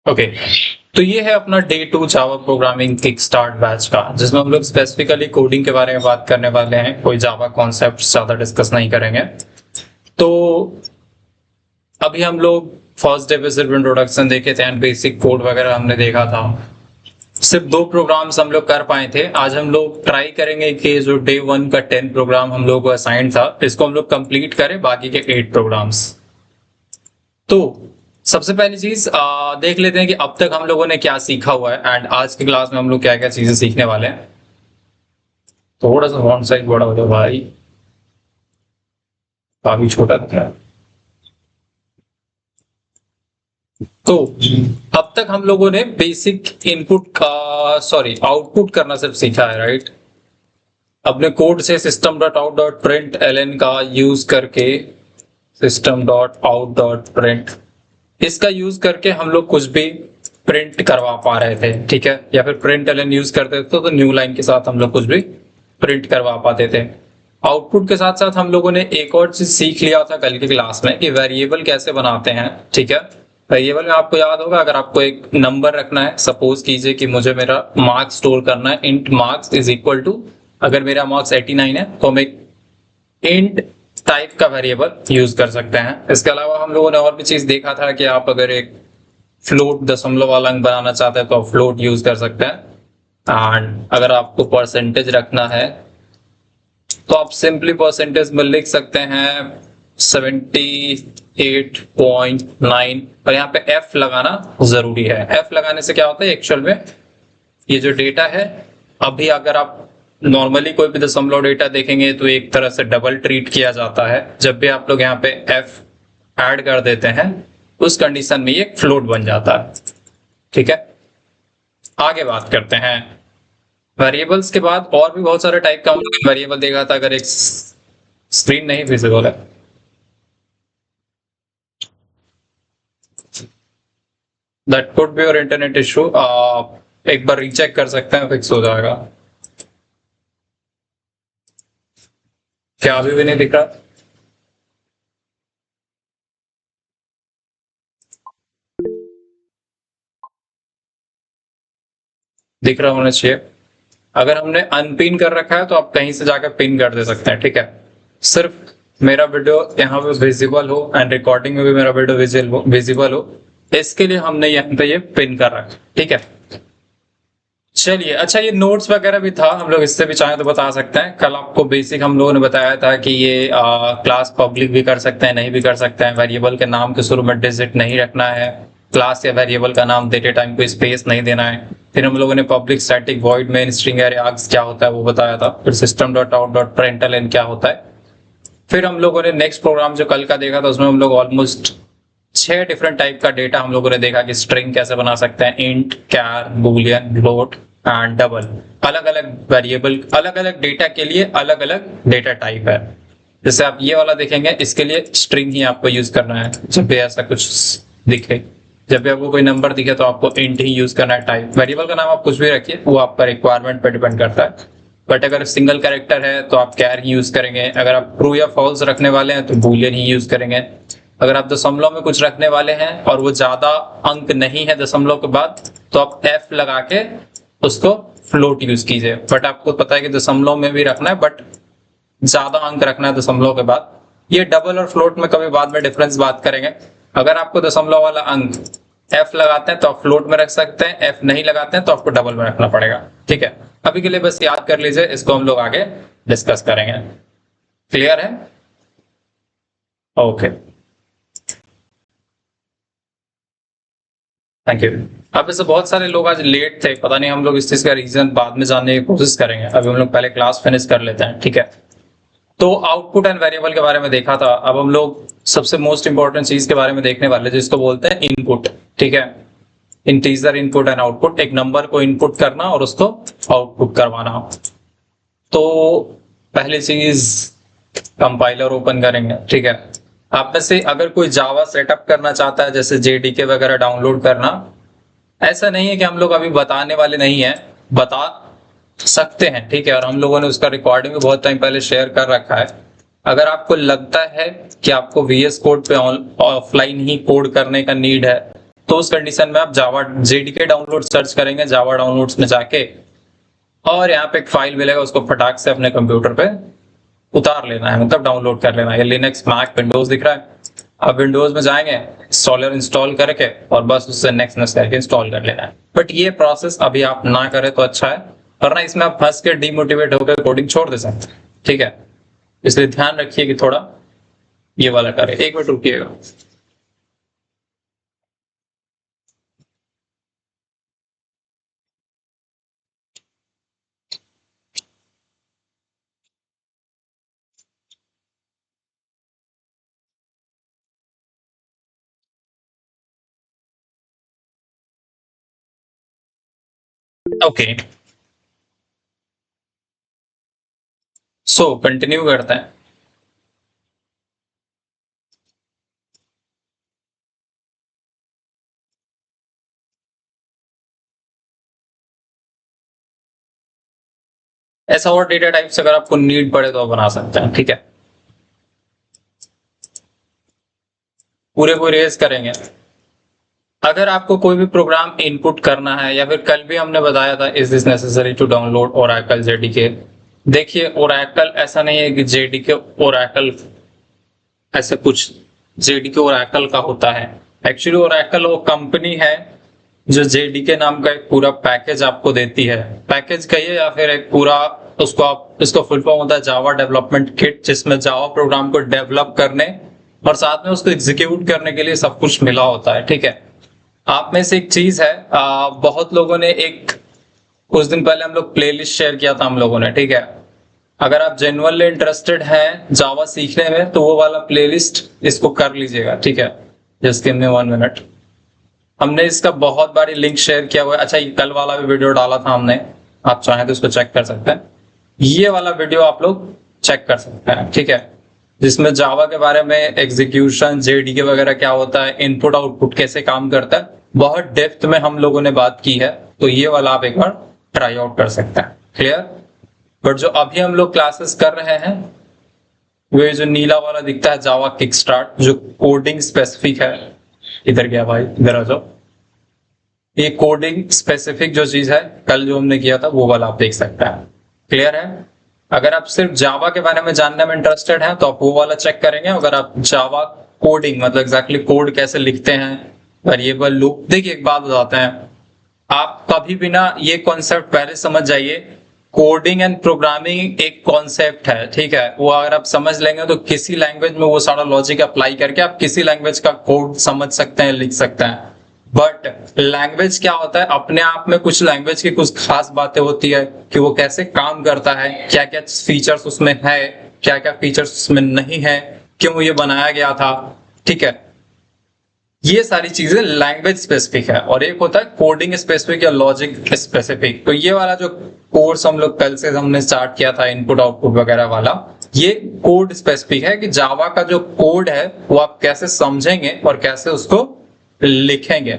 Okay, तो ये है अपना day 2 Java programming kick start batch का, जिसमें हम लोग स्पेसिफिकली कोडिंग के बारे में बात करने वाले हैं। कोई जावा कॉन्सेप्ट ज्यादा डिस्कस नहीं करेंगे। तो अभी हम लोग फर्स्ट डे पे सिर्फ इंट्रोडक्शन देखे थे एंड बेसिक कोड वगैरह हमने देखा था। सिर्फ 2 प्रोग्राम्स हम लोग कर पाए थे। आज हम लोग ट्राई करेंगे कि जो डे 1 का 10 प्रोग्राम हम लोग को असाइन था, इसको हम लोग कंप्लीट करें, बाकी के 8 प्रोग्राम्स। तो सबसे पहली चीज देख लेते हैं कि अब तक हम लोगों ने क्या सीखा हुआ है एंड आज की क्लास में हम लोग क्या क्या चीजें सीखने वाले हैं। थोड़ा सा फॉन्ट साइज बड़ा हो जाए भाई, काफी छोटा दिख रहा है। तो अब तक हम लोगों ने बेसिक इनपुट का आउटपुट करना सिर्फ सीखा है, राइट। अपने कोड से system.out.println का यूज करके system.out.print इसका यूज करके हम लोग कुछ भी प्रिंट करवा पा रहे थे, ठीक है। या फिर println यूज करते थे तो न्यू लाइन के साथ हम लोग कुछ भी प्रिंट करवा पाते थे। आउटपुट के साथ साथ हम लोगों ने एक और चीज सीख लिया था कल की क्लास में कि वेरिएबल कैसे बनाते हैं, ठीक है। वेरिएबल में आपको याद होगा, अगर आपको एक नंबर रखना है, सपोज कीजिए कि मुझे मेरा मार्क्स स्टोर करना है, int marks is equal to, अगर मेरा मार्क्स 89 है तो हम एक इंट टाइप का वेरिएबल यूज कर सकते हैं। इसके अलावा हम लोगों ने और भी चीज देखा था कि आप अगर एक फ्लोट दशमलव वाला अंक बनाना चाहते हैं तो आप फ्लोट यूज कर सकते हैं। एंड अगर आपको परसेंटेज रखना है तो आप सिंपली परसेंटेज में लिख सकते हैं 78.9, और यहाँ पे एफ लगाना जरूरी है। एफ लगाने से क्या होता है, एक्चुअल में ये जो डेटा है, अभी अगर आप नॉर्मली कोई भी दशमलव डेटा देखेंगे तो एक तरह से डबल ट्रीट किया जाता है। जब भी आप लोग यहाँ पे एफ ऐड कर देते हैं उस कंडीशन में ये फ्लोट बन जाता है, ठीक है। आगे बात करते हैं वेरिएबल्स के बाद और भी बहुत सारे टाइप का हम लोग वेरिएबल देखा था। अगर एक स्क्रीन नहीं विजिबल है, that could be your internet issue, आप एक बार रीचेक कर सकते हैं, फिक्स हो जाएगा। क्या अभी भी नहीं दिख रहा? दिख रहा होना चाहिए। अगर हमने अनपिन कर रखा है तो आप कहीं से जाकर पिन कर दे सकते हैं, ठीक है। सिर्फ मेरा वीडियो यहाँ पे विजिबल हो एंड रिकॉर्डिंग में भी मेरा वीडियो विजिबल हो, इसके लिए हमने यहाँ पे ये पिन कर रखा, ठीक है। चलिए, अच्छा ये नोट्स वगैरह भी था, हम लोग इससे भी चाहें तो बता सकते हैं। कल आपको बेसिक हम लोगों ने बताया था कि ये क्लास पब्लिक भी कर सकते हैं, नहीं भी कर सकते हैं। वेरिएबल के नाम के शुरू में डिजिट नहीं रखना है, क्लास या वेरिएबल का नाम देते टाइम कोई स्पेस नहीं देना है। फिर हम लोगों ने public static void main string array args क्या होता है वो बताया था। फिर system.out.println क्या होता है। फिर हम लोगों ने नेक्स्ट प्रोग्राम जो कल का देखा था उसमें हम लोग ऑलमोस्ट 6 डिफरेंट टाइप का डेटा हम लोगों ने देखा कि स्ट्रिंग कैसे बना सकते हैं, int, char, boolean, float and double. अलग अलग वेरिएबल, अलग अलग डेटा के लिए अलग अलग डेटा टाइप है। जैसे आप ये वाला देखेंगे, इसके लिए स्ट्रिंग ही आपको यूज करना है। जब भी ऐसा कुछ दिखे, जब भी आपको कोई नंबर दिखे तो आपको इंट ही यूज करना है टाइप। वेरिएबल का नाम आप कुछ भी रखिए, वो आपका रिक्वायरमेंट पे डिपेंड करता है। बट अगर सिंगल कैरेक्टर है तो आप कैर ही यूज करेंगे। अगर आप ट्रू या फॉल्स रखने वाले हैं तो बूलियन ही यूज करेंगे। अगर आप दशमलव में कुछ रखने वाले हैं और वो ज्यादा अंक नहीं है दशमलव के बाद, तो आप एफ लगा के उसको फ्लोट यूज कीजिए। बट आपको पता है कि दशमलव में भी रखना है, बट ज्यादा अंक रखना है दशमलव के बाद। ये डबल और फ्लोट में कभी बाद में डिफरेंस बात करेंगे। अगर आपको दशमलव वाला अंक एफ लगाते हैं तो आप फ्लोट में रख सकते हैं, एफ नहीं लगाते हैं तो आपको डबल में रखना पड़ेगा, ठीक है। अभी के लिए बस याद कर लीजिए, इसको हम लोग आगे डिस्कस करेंगे। क्लियर है? Okay, thank you. अब ऐसे बहुत सारे लोग आज लेट थे, पता नहीं, हम लोग इस चीज का रीजन बाद में जानने की कोशिश करेंगे। अभी हम लोग पहले क्लास फिनिश कर लेते हैं, ठीक है। तो आउटपुट एंड वेरिएबल के बारे में देखा था। अब हम लोग सबसे मोस्ट इंपॉर्टेंट चीज के बारे में देखने वाले, जिसको बोलते हैं इनपुट, ठीक है। इंटीजर इनपुट एंड आउटपुट, एक नंबर को इनपुट करना और उसको आउटपुट करवाना। तो पहली चीज कंपाइलर ओपन करेंगे, ठीक है। आप में से अगर कोई जावा सेटअप करना चाहता है, जैसे जेडीके वगैरह डाउनलोड करना, ऐसा नहीं है कि हम लोग अभी बताने वाले नहीं है, बता सकते हैं, ठीक है। और हम लोगों ने उसका रिकॉर्डिंग भी बहुत टाइम पहले शेयर कर रखा है। अगर आपको लगता है कि आपको VS कोड पे ऑफलाइन ही कोड करने का नीड है, तो उस कंडीशन में आप जावा जेडीके डाउनलोड सर्च करेंगे जावा डाउनलोड्स में जाके, और यहाँ पे एक फाइल मिलेगा, उसको फटाक से अपने कंप्यूटर पे उतार लेना है, मतलब डाउनलोड कर लेना है। ये लिनक्स मैक विंडोज दिख रहा है, अब विंडोज में जाएंगे, इंस्टॉलर इंस्टॉल करके और बस उससे नेक्स्ट करके इंस्टॉल कर लेना है। बट ये प्रोसेस अभी आप ना करें तो अच्छा है, वरना इसमें आप फंस के डीमोटिवेट होकर कोडिंग छोड़ दे सकते हैं, ठीक है। इसलिए ध्यान रखिए कि थोड़ा ये वाला करें। एक मिनट रुकिएगा। ओके, सो कंटिन्यू करते हैं। ऐसा और डेटा टाइप्स अगर आपको नीड पड़े तो आप बना सकते हैं, ठीक है। पूरे को रेज करेंगे। अगर आपको कोई भी प्रोग्राम इनपुट करना है, या फिर कल भी हमने बताया था is this necessary to download Oracle JDK. देखिए ओरेकल ऐसा नहीं है कि जेडीके ओरेकल ऐसे कुछ जेडीके ओरेकल का होता है। एक्चुअली ओरेकल वो कंपनी है जो जेडीके नाम का एक पूरा पैकेज आपको देती है, पैकेज कहिए या फिर एक पूरा, उसको आप, इसको फुल फॉर्म होता है जावा डेवलपमेंट किट, जिसमें जावा प्रोग्राम को डेवलप करने और साथ में उसको एग्जीक्यूट करने के लिए सब कुछ मिला होता है, ठीक है। आप में से एक चीज है, बहुत लोगों ने एक, कुछ दिन पहले हम लोग प्लेलिस्ट शेयर किया था हम लोगों ने, ठीक है। अगर आप जेन्युइनली इंटरेस्टेड हैं जावा सीखने में तो वो वाला प्लेलिस्ट इसको कर लीजिएगा, ठीक है। Just give me 1 minute. हमने इसका बहुत बारी लिंक शेयर किया हुआ है। अच्छा, ये कल वाला भी वीडियो डाला था हमने, आप चाहें तो इसको चेक कर सकते हैं। ये वाला वीडियो आप लोग चेक कर सकते हैं, ठीक है, जिसमें जावा के बारे में, एग्जीक्यूशन, जेडीके वगैरह क्या होता है, इनपुट आउटपुट कैसे काम करता है, बहुत डेप्थ में हम लोगों ने बात की है। तो ये वाला आप एक बार ट्राई आउट कर सकते हैं, क्लियर। बट जो अभी हम लोग क्लासेस कर रहे हैं वो जो नीला वाला दिखता है जावा किक स्टार्ट, जो कोडिंग स्पेसिफिक है। इधर गया भाई, इधर आ जाओ। ये कोडिंग स्पेसिफिक जो चीज है कल जो हमने किया था वो वाला आप देख सकते हैं, क्लियर है। अगर आप सिर्फ जावा के बारे में जानने में इंटरेस्टेड हैं तो आप वो वाला चेक करेंगे। अगर आप जावा कोडिंग, मतलब एग्जैक्टली कोड कैसे लिखते हैं, वेरिएबल लूप, देखिए एक बात बताते हैं, आप कभी भी ना ये कॉन्सेप्ट पहले समझ जाइए, कोडिंग एंड प्रोग्रामिंग एक कॉन्सेप्ट है, ठीक है। वो अगर आप समझ लेंगे तो किसी लैंग्वेज में वो सारा लॉजिक अप्लाई करके आप किसी लैंग्वेज का कोड समझ सकते हैं, लिख सकते हैं। बट लैंग्वेज क्या होता है, अपने आप में कुछ लैंग्वेज की कुछ खास बातें होती है कि वो कैसे काम करता है, क्या क्या फीचर्स उसमें है, क्या क्या फीचर्स उसमें नहीं है, क्यों ये बनाया गया था, ठीक है। ये सारी चीजें लैंग्वेज स्पेसिफिक है। और एक होता है कोडिंग स्पेसिफिक या लॉजिक स्पेसिफिक। तो ये वाला जो कोर्स हम लोग कल से हमने स्टार्ट किया था, इनपुट आउटपुट वगैरह वाला, ये कोड स्पेसिफिक है कि जावा का जो कोड है वो आप कैसे समझेंगे और कैसे उसको लिखेंगे,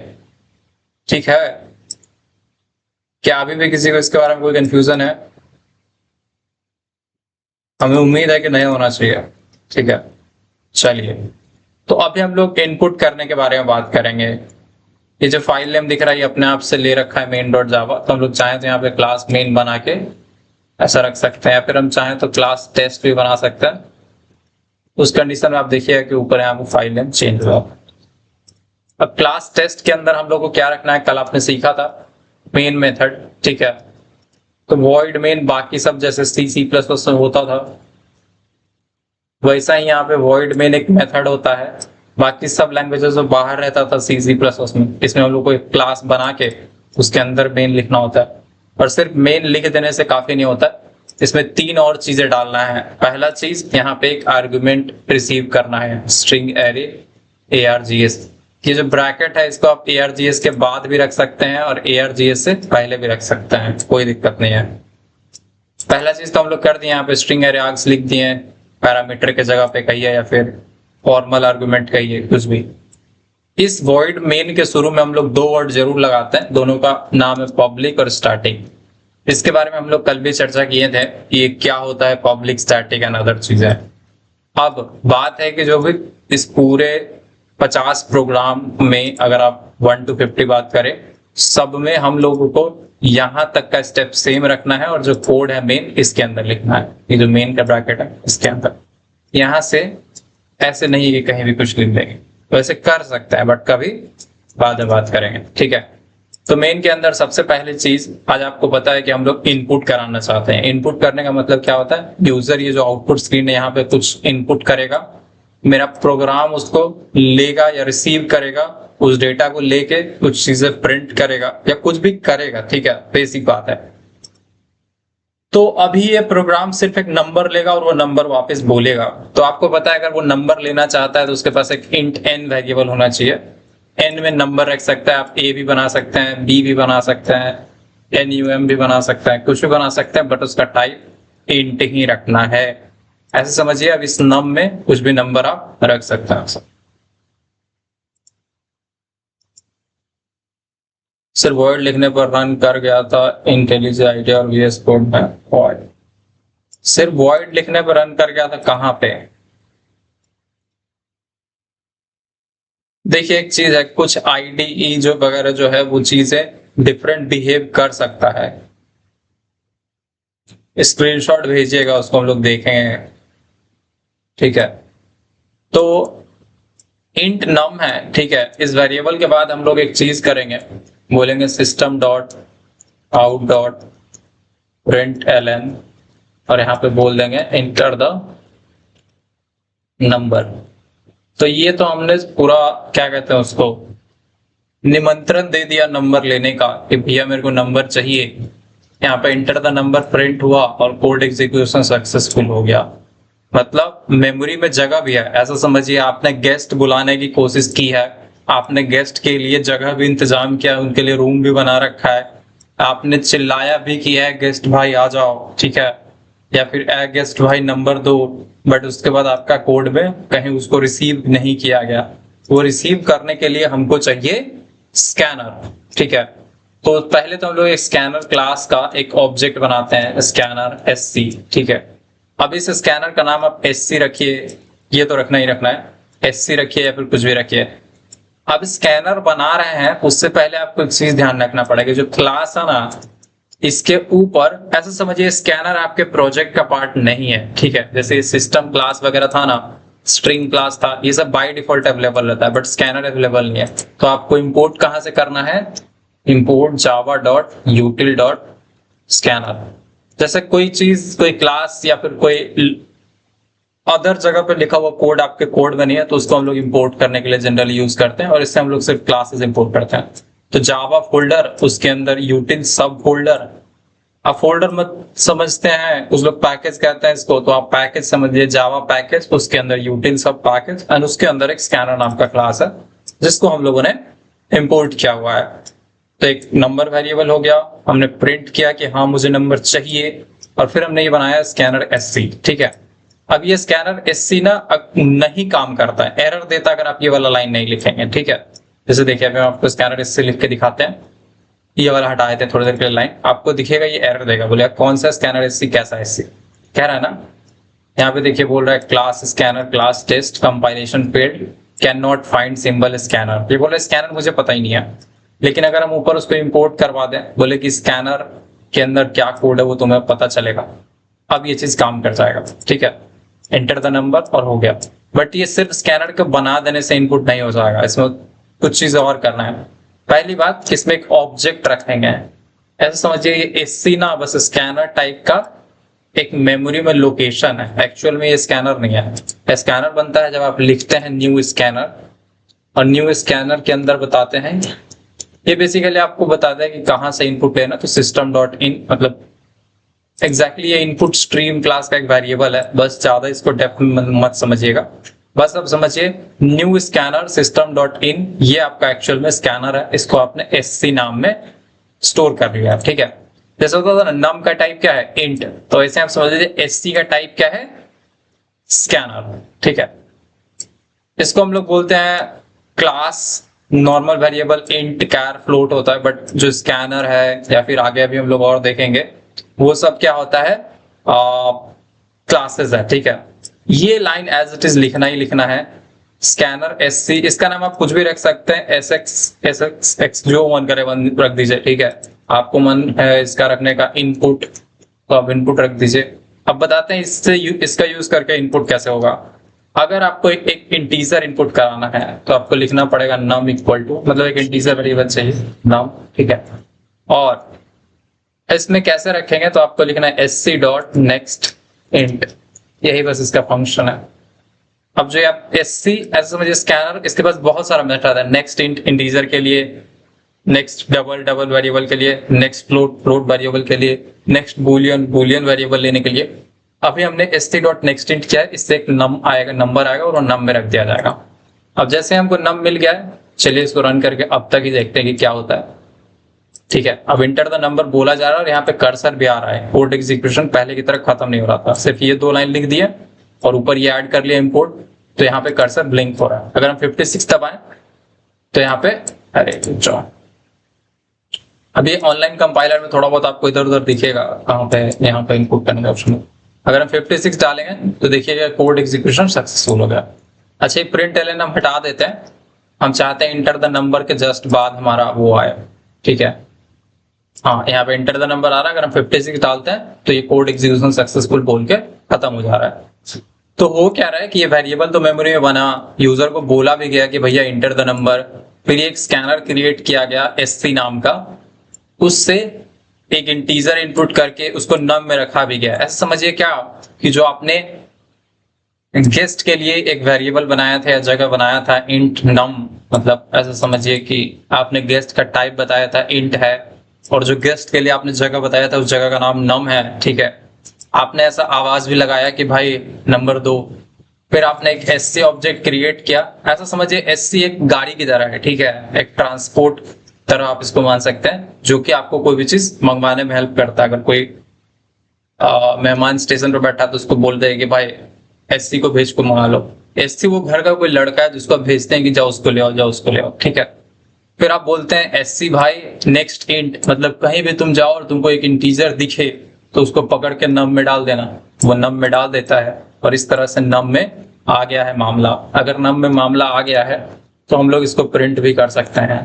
ठीक है। क्या अभी भी किसी को इसके बारे में कोई कंफ्यूजन है? हमें उम्मीद है कि नहीं होना चाहिए, ठीक है। चलिए, तो अभी हम लोग इनपुट करने के बारे में बात करेंगे। ये जो फाइल नेम दिख रहा है ये अपने आप से ले रखा है main.java, तो हम लोग चाहें तो यहाँ पे क्लास मेन बना के ऐसा रख सकते हैं, या फिर हम चाहें तो क्लास टेस्ट भी बना सकते हैं। उस कंडीशन में आप देखिएगा कि ऊपर यहाँ पे फाइल नेम चेंज हुआ। अब क्लास टेस्ट के अंदर हम लोग को क्या रखना है, कल आपने सीखा था मेन मेथड, ठीक है। तो वॉइड मेन बाकी सब जैसे C++ में होता था वैसा ही यहाँ पे वॉइड मेन एक मेथड होता है। बाकी सब लैंग्वेजेस में बाहर रहता था C++ में, इसमें हम लोग को एक क्लास बना के उसके अंदर मेन लिखना होता है। और सिर्फ मेन लिख देने से काफी नहीं होता, इसमें 3 और चीजें डालना है। पहला चीज, यहाँ पे एक आर्गुमेंट रिसीव करना है, स्ट्रिंग एरे args। ये जो ब्रैकेट है इसको आप args के बाद भी रख सकते हैं और args से पहले भी रख सकते हैं, कोई दिक्कत नहीं है। पहला चीज तो हम लोग कर दिए, यहाँ पे स्ट्रिंग एरे आर्ग्स लिख दिए, पैरामीटर के जगह पे कहिए या फिर फॉर्मल आर्गुमेंट कहिए, कुछ भी। इस वॉइड मेन के शुरू में हम लोग 2 वर्ड जरूर लगाते हैं, दोनों का नाम है पब्लिक और स्टैटिक। इसके बारे में हम लोग कल भी चर्चा किए थे कि ये क्या होता है पब्लिक, स्टैटिक एंड अदर चीजें। अब बात है कि जो भी इस पूरे 50 प्रोग्राम में अगर आप 1 to 50 बात करें, सब में हम लोगों को यहां तक का स्टेप सेम रखना है और जो कोड है मेन इसके अंदर लिखना है। ये जो मेन का ब्रैकेट है इसके अंदर, यहां से ऐसे नहीं कि कहीं भी कुछ लिख देंगे, वैसे कर सकते हैं बट कभी बाद में बात करेंगे, ठीक है। तो मेन के अंदर सबसे पहले चीज आज आपको पता है कि हम लोग इनपुट कराना चाहते हैं। इनपुट करने का मतलब क्या होता है, यूजर ये जो आउटपुट स्क्रीन है यहाँ पे कुछ इनपुट करेगा, मेरा प्रोग्राम उसको लेगा या रिसीव करेगा, उस डेटा को लेके कुछ चीजें प्रिंट करेगा या कुछ भी करेगा, ठीक है, बेसिक बात है। तो अभी ये प्रोग्राम सिर्फ एक नंबर लेगा और वो नंबर वापस बोलेगा। तो आपको पता है अगर वो नंबर लेना चाहता है तो उसके पास एक इंट n वेरिएबल होना चाहिए। n में नंबर रख सकता है, आप a भी बना सकते हैं, b भी बना सकते हैं, num भी बना सकते हैं, कुछ भी बना सकते हैं, बट उसका टाइप इंट ही रखना है। ऐसे समझिए अब इस नम में कुछ भी नंबर आप रख सकते हैं। सिर्फ वर्ड लिखने पर रन कर गया था इंटेलिजेंट आईडिया और वीएस कोड में। वॉइड सिर्फ वॉइड लिखने पर रन कर गया था, कहां पे? देखिए एक चीज है, कुछ आईडीई जो वगैरह जो है वो चीजें डिफरेंट बिहेव कर सकता है। स्क्रीनशॉट भेजिएगा, उसको हम लोग देखेंगे, ठीक है। तो इंट नम है, ठीक है। इस वेरिएबल के बाद हम लोग एक चीज करेंगे, बोलेंगे system dot out dot println और यहाँ पे बोल देंगे इंटर द नंबर। तो ये तो हमने पूरा क्या कहते हैं उसको निमंत्रण दे दिया नंबर लेने का कि भैया मेरे को नंबर चाहिए। यहाँ पे इंटर द नंबर प्रिंट हुआ और कोड एग्जीक्यूशन सक्सेसफुल हो गया। मतलब मेमोरी में जगह भी है, ऐसा समझिए आपने गेस्ट बुलाने की कोशिश की है, आपने गेस्ट के लिए जगह भी इंतजाम किया, उनके लिए रूम भी बना रखा है, आपने चिल्लाया भी किया है गेस्ट भाई आ जाओ, ठीक है, या फिर ए गेस्ट भाई नंबर दो, बट उसके बाद आपका कोड में कहीं उसको रिसीव नहीं किया गया। वो रिसीव करने के लिए हमको चाहिए स्कैनर, ठीक है। तो पहले तो हम लोग एक स्कैनर क्लास का एक ऑब्जेक्ट बनाते हैं, स्कैनर SC, ठीक है। अब इस स्कैनर का नाम आप SC रखिए, ये तो रखना ही रखना है, SC रखिए या फिर कुछ भी रखिए। अब स्कैनर बना रहे हैं उससे पहले आपको एक चीज ध्यान रखना पड़ेगा, जो क्लास है ना इसके ऊपर ऐसा समझिए स्कैनर आपके प्रोजेक्ट का पार्ट नहीं है, ठीक है। जैसे सिस्टम क्लास वगैरह था ना, स्ट्रिंग क्लास था, ये सब बाय डिफॉल्ट अवेलेबल रहता है, बट स्कैनर अवेलेबल नहीं है। तो आपको इंपोर्ट कहां से करना है, import Java dot यूटिल dot scanner. जैसे कोई चीज कोई क्लास या फिर कोई अदर जगह पे लिखा हुआ कोड आपके कोड में नहीं है तो उसको हम लोग इंपोर्ट करने के लिए जनरली यूज करते हैं, और इससे हम लोग सिर्फ क्लासेस इंपोर्ट करते हैं। तो जावा फोल्डर, उसके अंदर यूटिल सब फोल्डर। आप फोल्डर मत समझते हैं, उस लोग पैकेज कहते हैं इसको, तो आप पैकेज समझिए, जावा पैकेज, उसके अंदर यूटिल सब पैकेज, एंड उसके अंदर एक स्कैनर नाम का क्लास है जिसको हम लोगों ने इंपोर्ट किया हुआ है। तो एक नंबर वेरिएबल हो गया, हमने प्रिंट किया कि हाँ मुझे नंबर चाहिए, और फिर हमने ये बनाया स्कैनर SC, ठीक है। अब ये स्कैनर SC ना नहीं काम करता है, एरर देता अगर आप ये वाला लाइन नहीं लिखेंगे, ठीक है। जैसे देखिए अभी हम आपको स्कैनर SC लिख के दिखाते हैं, ये वाला हटाए थे थोड़ी देर के लिए लाइन, आपको दिखेगा ये एरर देगा, बोलेगा कौन सा स्कैनर SC, कैसा SC कह रहा है ना। यहाँ पे देखिए बोल रहा है class scanner class test compilation failed can not find symbol scanner. ये बोल रहा है स्कैनर मुझे पता ही नहीं है, लेकिन अगर हम ऊपर उसको इंपोर्ट करवा दें, बोले कि स्कैनर के अंदर क्या कोड है वो तुम्हें पता चलेगा, अब ये चीज काम कर जाएगा, ठीक है। एंटर द नंबर और हो गया। बट ये सिर्फ स्कैनर को बना देने से इनपुट नहीं हो जाएगा, इसमें कुछ चीज और करना है। पहली बात, इसमें एक ऑब्जेक्ट रखेंगे, ऐसा समझिए ये SC ना बस स्कैनर टाइप का एक मेमोरी में लोकेशन है, एक्चुअल में ये स्कैनर नहीं है। स्कैनर बनता है जब आप लिखते हैं न्यू स्कैनर, और न्यू स्कैनर के अंदर बताते हैं, ये बेसिकली आपको बताता है कि कहां से इनपुट लेना। तो सिस्टम डॉट इन मतलब एग्जैक्टली ये इनपुट स्ट्रीम क्लास का एक वेरिएबल है, बस ज्यादा इसको डेप्थ में मत समझिएगा, बस अब समझिए new scanner system dot in, ये आपका एक्चुअल में स्कैनर है, इसको आपने SC नाम में स्टोर कर लिया, ठीक है। जैसे होता था नम का टाइप क्या है, इंट, तो ऐसे आप समझ लीजिए SC का टाइप क्या है, स्कैनर, ठीक है। इसको हम लोग बोलते हैं क्लास नॉर्मल वेरिएबल इंट कैर फ्लोट होता है, बट जो स्कैनर है या फिर आगे अभी हम लोग और देखेंगे वो सब क्या होता है, क्लासेस है, ठीक है। ये लाइन एज इट इज लिखना ही लिखना है, स्कैनर SC, इसका नाम आप कुछ भी रख सकते हैं, SX जो मन करे वन रख दीजिए, ठीक है। आपको मन है इसका रखने का इनपुट, तो आप इनपुट रख दीजिए। अब बताते हैं इससे इसका यूज करके इनपुट कैसे होगा। अगर आपको एक इंटीजर इनपुट कराना है तो आपको लिखना पड़ेगा num इक्वल टू, मतलब एक इंटीजर वेरिएबल चाहिए num, ठीक है। और इसमें कैसे रखेंगे तो आपको लिखना है sc डॉट नेक्स्ट इंट, यही बस इसका फंक्शन है। अब जो आप SC ऐसे समझिए स्कैनर, इसके पास बहुत सारा मेथड है, नेक्स्ट इंट इंटीजर के लिए, नेक्स्ट डबल वेरिएबल के लिए, नेक्स्ट फ्लोट वेरिएबल के लिए, नेक्स्ट बूलियन वेरिएबल लेने के लिए। अभी हमने SC डॉट नेक्स्ट इंट किया है, इससे एक नंबर आएगा और वो नम में रख दिया जाएगा। अब जैसे हमको नम मिल गया है, चलिए इसको रन करके अब तक ही देखते हैं कि क्या होता है, ठीक है। अब इंटर द नंबर बोला जा रहा है और यहाँ पे कर्सर भी आ रहा है, कोड एग्जीक्यूशन पहले की तरह खत्म नहीं हो रहा था, सिर्फ ये 2 लाइन लिख दिए और ऊपर ये ऐड कर लिया इंपोर्ट, तो यहाँ पे कर्सर ब्लिंक हो रहा है। अगर हम 56 दबाएं तो यहाँ पे अरे जो अभी ऑनलाइन कंपाइलर में थोड़ा बहुत आपको इधर उधर दिखेगा, कहाँ पे, यहाँ पे इनपुट करने का ऑप्शन। अगर हम 56 डालेंगे तो देखिएगा कोड एग्जीक्यूशन सक्सेसफुल हो गया। अच्छा, प्रिंट एलएन हम हटा देते हैं, हम चाहते हैं इंटर द नंबर के जस्ट बाद हमारा वो आए, ठीक है। हाँ, यहाँ पे इंटर द नंबर आ रहा है, अगर हम 56 डालते हैं तो ये कोड एग्जीक्यूशन सक्सेसफुल बोल के खत्म हो जा रहा है। तो हो क्या रहा है कि ये वेरिएबल तो मेमोरी में बना, यूजर को बोला भी गया कि भैया इंटर द नंबर, फिर एक स्कैनर क्रिएट किया गया SC नाम का, उससे एक इंटीजर इनपुट करके उसको नम में रखा भी गया। ऐसा समझिए क्या कि जो आपने गेस्ट के लिए एक वेरिएबल बनाया था या जगह बनाया था इंट नम, मतलब ऐसा समझिए कि आपने गेस्ट का टाइप बताया था इंट है, और जो गेस्ट के लिए आपने जगह बताया था उस जगह का नाम नम है, ठीक है। आपने ऐसा आवाज भी लगाया कि भाई नंबर 2, फिर आपने एक SC ऑब्जेक्ट क्रिएट किया। ऐसा समझिए SC एक गाड़ी की तरह है, ठीक है, एक ट्रांसपोर्ट तरह आप इसको मान सकते हैं, जो कि आपको कोई भी चीज मंगवाने में हेल्प करता है। अगर कोई मेहमान स्टेशन पर बैठा तो उसको बोल दे कि भाई SC को भेज को मंगा लो। SC वो घर का कोई लड़का है जिसको भेजते हैं कि जाओ उसको ले आओ, जाओ उसको ले आओ, ठीक है। फिर आप बोलते हैं SC भाई नेक्स्ट इंट, मतलब कहीं भी तुम जाओ और तुमको एक इंटीजर दिखे तो उसको पकड़ के नम में डाल देना, वो नम में डाल देता है, और इस तरह से नम में आ गया है मामला। अगर नम में मामला आ गया है तो हम लोग इसको प्रिंट भी कर सकते हैं,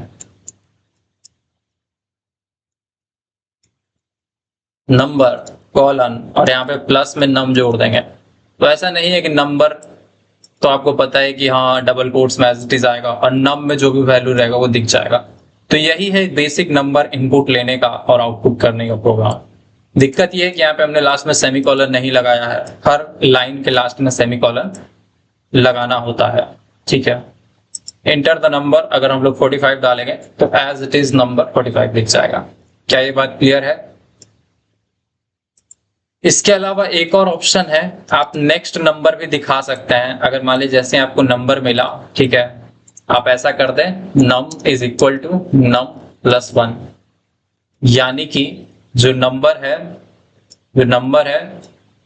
नंबर कॉलन, और यहाँ पे प्लस में नम जोड़ देंगे। तो ऐसा नहीं है कि नंबर, तो आपको पता है कि हाँ डबल कोट्स में एज इट इज आएगा और नम में जो भी वैल्यू रहेगा वो दिख जाएगा। तो यही है बेसिक नंबर इनपुट लेने का और आउटपुट करने का प्रोग्राम। दिक्कत ये है कि यहाँ पे हमने लास्ट में सेमीकोलन नहीं लगाया है, हर लाइन के लास्ट में सेमीकोलन लगाना होता है, ठीक है। एंटर द नंबर, अगर हम लोग 45 डालेंगे तो एज इट इज नंबर 45 दिख जाएगा। क्या ये बात क्लियर है? इसके अलावा एक और ऑप्शन है, आप नेक्स्ट नंबर भी दिखा सकते हैं। अगर मान लीजिए जैसे आपको नंबर मिला, ठीक है, आप ऐसा कर दें num is equal to num plus 1, यानी कि जो नंबर है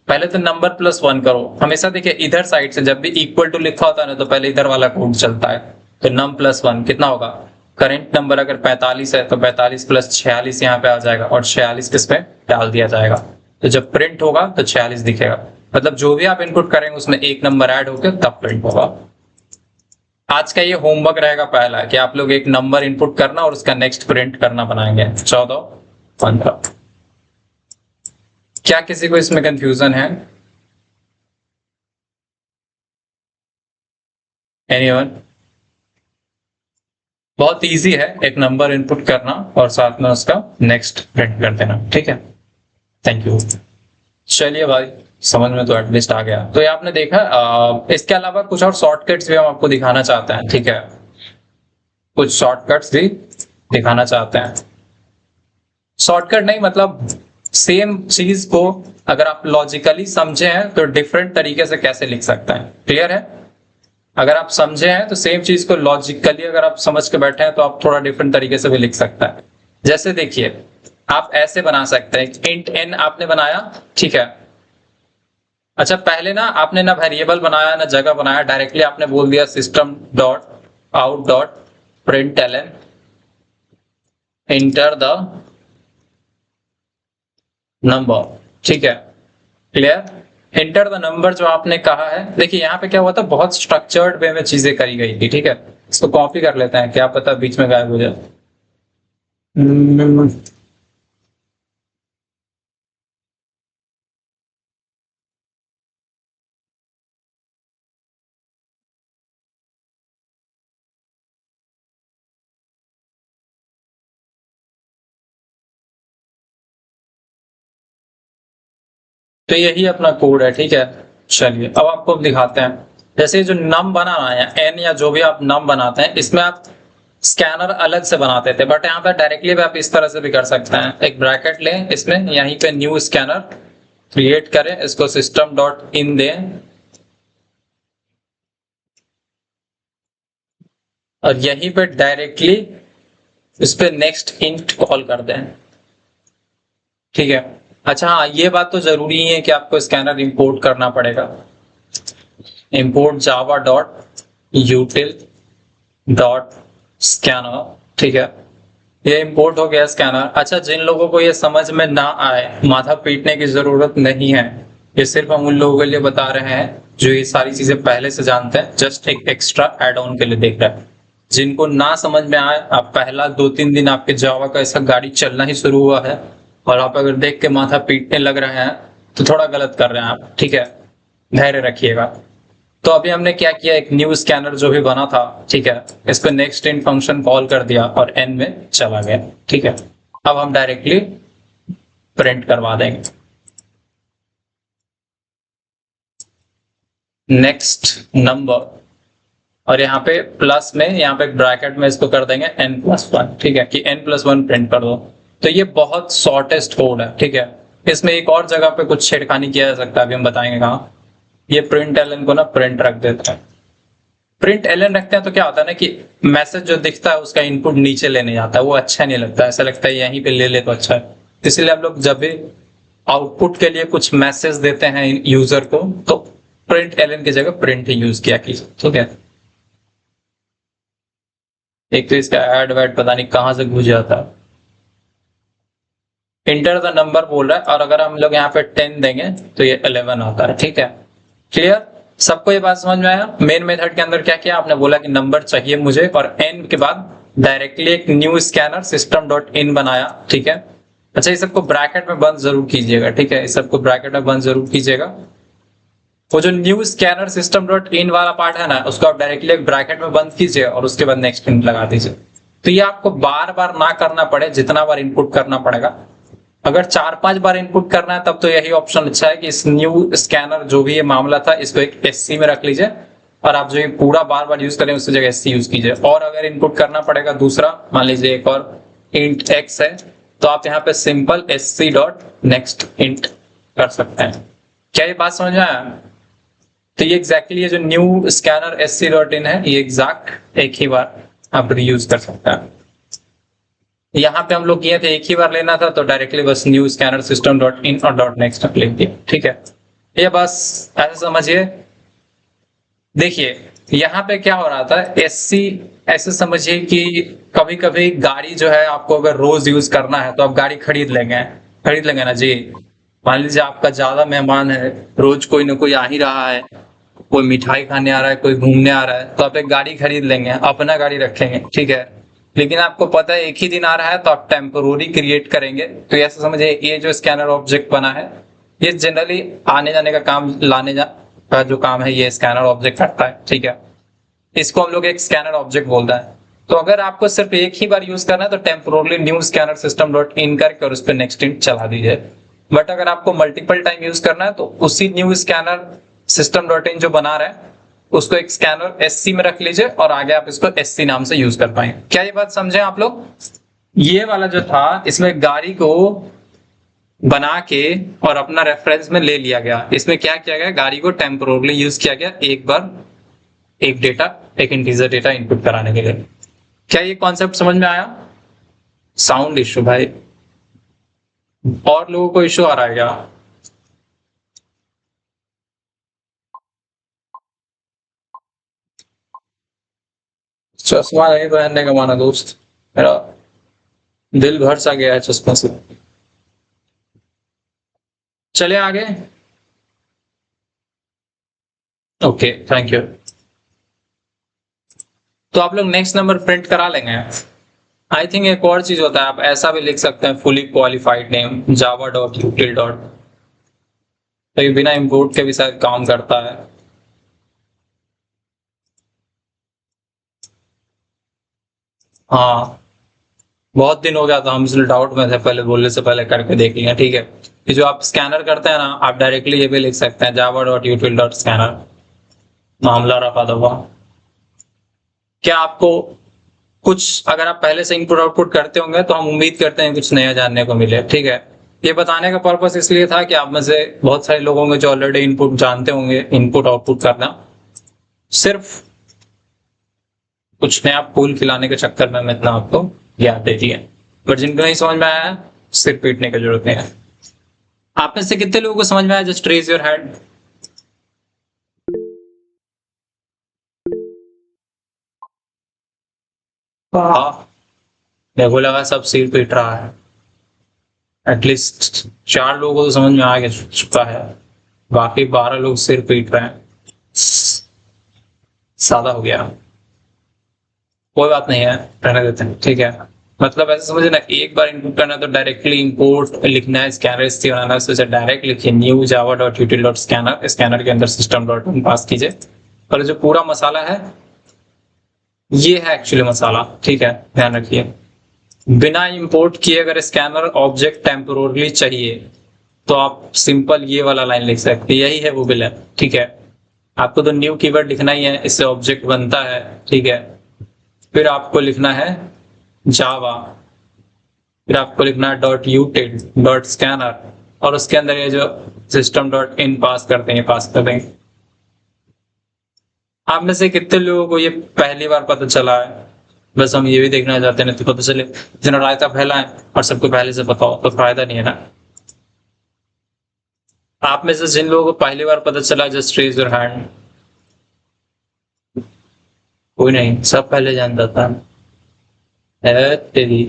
पहले तो नंबर प्लस 1 करो। हमेशा देखिए इधर साइड से जब भी इक्वल टू लिखा होता है ना तो पहले इधर वाला कोड चलता है। तो नम प्लस 1 कितना होगा, करेंट नंबर अगर 45 है तो 45 प्लस 46 यहाँ पे आ जाएगा और 46 किस पे डाल दिया जाएगा। तो जब प्रिंट होगा तो 46 दिखेगा, मतलब जो भी आप इनपुट करेंगे उसमें एक नंबर ऐड होकर तब प्रिंट होगा। आज का ये होमवर्क रहेगा पहला कि आप लोग एक नंबर इनपुट करना और उसका नेक्स्ट प्रिंट करना बनाएंगे 14, 15। क्या किसी को इसमें कंफ्यूजन है? एनीवन? बहुत इजी है एक नंबर इनपुट करना और साथ में उसका नेक्स्ट प्रिंट कर देना, ठीक है। Thank you. चलिए भाई, समझ में तो एटलीस्ट आ गया। तो ये आपने देखा, इसके अलावा कुछ और शॉर्टकट्स भी हम आपको दिखाना चाहते हैं, ठीक है, कुछ शॉर्टकट्स भी दिखाना चाहते हैं। शॉर्टकट नहीं, मतलब सेम चीज को अगर आप लॉजिकली समझे हैं तो डिफरेंट तरीके से कैसे लिख सकते हैं, क्लियर है? अगर आप समझे हैं तो सेम चीज को लॉजिकली अगर आप समझ के बैठे हैं तो आप थोड़ा डिफरेंट तरीके से भी लिख सकते हैं। जैसे देखिए, आप ऐसे बना सकते हैं, इंट n आपने बनाया, ठीक है। अच्छा, पहले ना आपने ना वेरिएबल बनाया ना जगह बनाया, डायरेक्टली आपने बोल दिया system dot out dot println enter the number, ठीक है, क्लियर। एंटर द नंबर जो आपने कहा है, देखिए यहाँ पे क्या हुआ था, बहुत स्ट्रक्चर्ड वे में चीजें करी गई थी, ठीक है। इसको कॉपी कर लेते हैं, क्या पता बीच में गायब हो जाए। तो यही अपना कोड है, ठीक है। चलिए अब आपको दिखाते हैं, जैसे जो नम बनाना है एन या जो भी आप नम बनाते हैं, इसमें आप स्कैनर अलग से बनाते थे, बट यहाँ पर डायरेक्टली भी आप इस तरह से भी कर सकते हैं। एक ब्रैकेट लें, इसमें यहीं पे न्यू स्कैनर क्रिएट करें, इसको सिस्टम डॉट इन दें और यहीं पे डायरेक्टली इस पे नेक्स्ट इंट कॉल कर दें, ठीक है। अच्छा हाँ, ये बात तो जरूरी है कि आपको स्कैनर इंपोर्ट करना पड़ेगा। Import Java dot यूटिल dot scanner, ठीक है। ये इंपोर्ट हो गया स्कैनर। अच्छा, जिन लोगों को ये समझ में ना आए, माथा पीटने की जरूरत नहीं है, ये सिर्फ हम उन लोगों के लिए बता रहे हैं जो ये सारी चीजें पहले से जानते हैं, जस्ट एक एक्स्ट्रा एड ऑन के लिए देख रहे हैं। जिनको ना समझ में आए, आप पहला 2-3 दिन आपके जावा का ऐसा गाड़ी चलना ही शुरू हुआ है और आप अगर देख के माथा पीटने लग रहे हैं तो थोड़ा गलत कर रहे हैं आप, ठीक है। धैर्य रखिएगा। तो अभी हमने क्या किया, एक न्यू स्कैनर जो भी बना था, ठीक है, इस पे नेक्स्ट इन फंक्शन कॉल कर दिया और एन में चला गया, ठीक है। अब हम डायरेक्टली प्रिंट करवा देंगे नेक्स्ट नंबर, और यहाँ पे प्लस में, यहाँ पे ब्रैकेट में इसको कर देंगे n+1, ठीक है, कि n+1 प्रिंट कर दो। तो ये बहुत शॉर्टेस्ट कोड है, ठीक है। इसमें एक और जगह पे कुछ छेड़खानी किया जा सकता है, अभी हम बताएंगे कहाँ। ये प्रिंट एलन को ना प्रिंट रख देते हैं। प्रिंट एलन रखते हैं तो क्या होता है ना कि मैसेज जो दिखता है उसका इनपुट नीचे लेने जाता है, वो अच्छा नहीं लगता, ऐसा लगता है यहीं पे ले ले तो अच्छा है। इसलिए आप लोग जब भी आउटपुट के लिए कुछ मैसेज देते हैं यूजर को, तो प्रिंट एलन की जगह प्रिंट ही यूज किया कीजिए, ठीक है। एक तो इसका एड वैड पता नहीं कहां से घुस जाता है। इंटर द नंबर बोल रहा है, और अगर हम लोग यहाँ पे 10 देंगे तो ये 11 आता है, ठीक है। क्लियर, सबको ये बात समझ में आया। मेन मेथड के अंदर क्या किया, आपने बोला कि नंबर चाहिए मुझे, और एन के बाद डायरेक्टली एक new scanner system dot in बनाया, ठीक है। अच्छा, इस सबको ब्रैकेट में बंद जरूर कीजिएगा, ठीक है, इस सबको ब्रैकेट में बंद जरूर कीजिएगा। वो जो new scanner system dot in वाला पार्ट है ना, उसको आप डायरेक्टली एक ब्रैकेट में बंद कीजिए और उसके बाद नेक्स्ट इंट लगा दीजिए। तो ये आपको बार बार ना करना पड़े, जितना बार इनपुट करना पड़ेगा। अगर 4-5 बार इनपुट करना है तब तो यही ऑप्शन अच्छा है कि इस न्यू स्कैनर जो भी ये मामला था, इसको एक एससी में रख लीजिए, और आप जो ये पूरा बार बार यूज करें उसकी जगह एससी यूज कीजिए। और अगर इनपुट करना पड़ेगा दूसरा, मान लीजिए एक और इंट एक्स है, तो आप यहाँ पे simple SC dot next int कर सकते हैं। क्या ये बात समझ में आया? तो ये एग्जैक्टली ये जो new scanner SC dot in है, ये एग्जैक्ट एक ही बार आप रीयूज कर सकते हैं। यहाँ पे हम लोग किए थे एक ही बार लेना था, तो डायरेक्टली बस new scanner system dot in और डॉट नेक्स्ट लिख दिया, ठीक है। ये बस ऐसे समझिए। देखिए यहाँ पे क्या हो रहा था, एससी ऐसे समझिए कि कभी कभी गाड़ी जो है आपको अगर रोज यूज करना है तो आप गाड़ी खरीद लेंगे ना जी। मान लीजिए आपका ज्यादा मेहमान है, रोज कोई ना कोई आ ही रहा है, कोई मिठाई खाने आ रहा है, कोई घूमने आ रहा है, तो आप एक गाड़ी खरीद लेंगे, अपना गाड़ी रखेंगे, ठीक है। लेकिन आपको पता है एक ही दिन आ रहा है, तो आप टेम्पोररी क्रिएट करेंगे। तो ऐसा समझिए ये जो स्कैनर ऑब्जेक्ट बना है, ये जनरली आने जाने का काम, लाने जा का जो काम है ये स्कैनर ऑब्जेक्ट करता है, ठीक है। इसको हम लोग एक स्कैनर ऑब्जेक्ट बोलते हैं। तो अगर आपको सिर्फ एक ही बार यूज करना है तो temporarily new scanner system dot in करके और उस पर नेक्स्ट इंट चला दीजिए। बट अगर आपको मल्टीपल टाइम यूज करना है तो उसी new scanner system dot in जो बना रहे हैं उसको एक स्कैनर एससी में रख लीजिए, और आगे आप इसको एससी नाम से यूज कर पाएंगे। क्या ये बात समझे आप लोग? ये वाला जो था, इसमें गाड़ी को बना के और अपना रेफरेंस में ले लिया गया। इसमें क्या किया गया, गाड़ी को टेम्पोरली यूज किया गया एक बार, एक डेटा, एक इंटीजर डेटा इनपुट कराने के लिए। क्या ये कॉन्सेप्ट समझ में आया? साउंड इशू भाई, और लोगों को इशू आ रहा है क्या? चश्मा नहीं पहनने का माना दोस्त, मेरा दिल भर सा गया है चश्मा से। चले आगे। Okay, thank you. तो आप लोग नेक्स्ट नंबर प्रिंट करा लेंगे। आई थिंक एक और चीज होता है, आप ऐसा भी लिख सकते हैं, fully qualified name Java dot यूटिल dot, तो ये बिना इंपोर्ट के भी शायद काम करता है। हाँ, बहुत दिन हो गया था, हम इसलिए डाउट में थे, पहले बोलने से पहले करके देख लिया। ठीक है, ये जो आप स्कैनर करते हैं ना, आप डायरेक्टली ये भी लिख सकते हैं जावा डॉट यूटिल डॉट स्कैनर, मामला रफा दफा। क्या आपको कुछ, अगर आप पहले से इनपुट आउटपुट करते होंगे तो हम उम्मीद करते हैं कुछ नया जानने को मिले। ठीक है, ये बताने का पर्पस इसलिए था कि आप में से बहुत सारे लोग होंगे जो ऑलरेडी इनपुट जानते होंगे, इनपुट आउटपुट करना, सिर्फ कुछ नया फूल खिलाने के चक्कर में इतना आपको याद दे दिया। बट जिनको नहीं समझ में आया, सिर पीटने की जरूरत नहीं है। आप में से कितने लोगों को समझ में आया? Just raise your hand. वाह, मेरे को लगा सब सिर पीट रहा है। एटलीस्ट 4 लोगों को तो समझ में आ गया चुका है, बाकी 12 लोग सिर पीट रहे हैं। सादा हो गया, कोई बात नहीं है, रहने देते हैं। ठीक है, मतलब ऐसे समझे ना, एक बार इनपुट करना है तो डायरेक्टली इंपोर्ट लिखना है, स्कैनर स्थिति बनाना है, उसे डायरेक्ट लिखिए new Java dot यूटिल dot scanner, scanner के अंदर सिस्टम डॉट इन पास कीजिए। और जो पूरा मसाला है, ये है एक्चुअली मसाला। ठीक है, ध्यान रखिए, बिना इंपोर्ट किए अगर स्कैनर ऑब्जेक्ट टेम्पोरली चाहिए तो आप सिंपल ये वाला लाइन लिख सकते हैं, यही है वो बिल है। ठीक है, आपको तो न्यू कीवर्ड लिखना ही है, इससे ऑब्जेक्ट बनता है। ठीक है, फिर आपको लिखना है जावा, फिर आपको लिखना है डॉट यूटिल डॉट स्कैनर, और उसके अंदर ये जो सिस्टम डॉट इन पास करते हैं, पास कर देंगे। आप में से कितने लोगों को ये पहली बार पता चला है? बस हम ये भी देखना चाहते हैं, तो पता चले इतना रायता फैलाएं और सबको पहले से बताओ तो फायदा नहीं है ना। आप में से जिन लोगों को पहली बार पता चला, जस्ट रेज योर हैंड। कोई नहीं, सब पहले जानता था। तेरी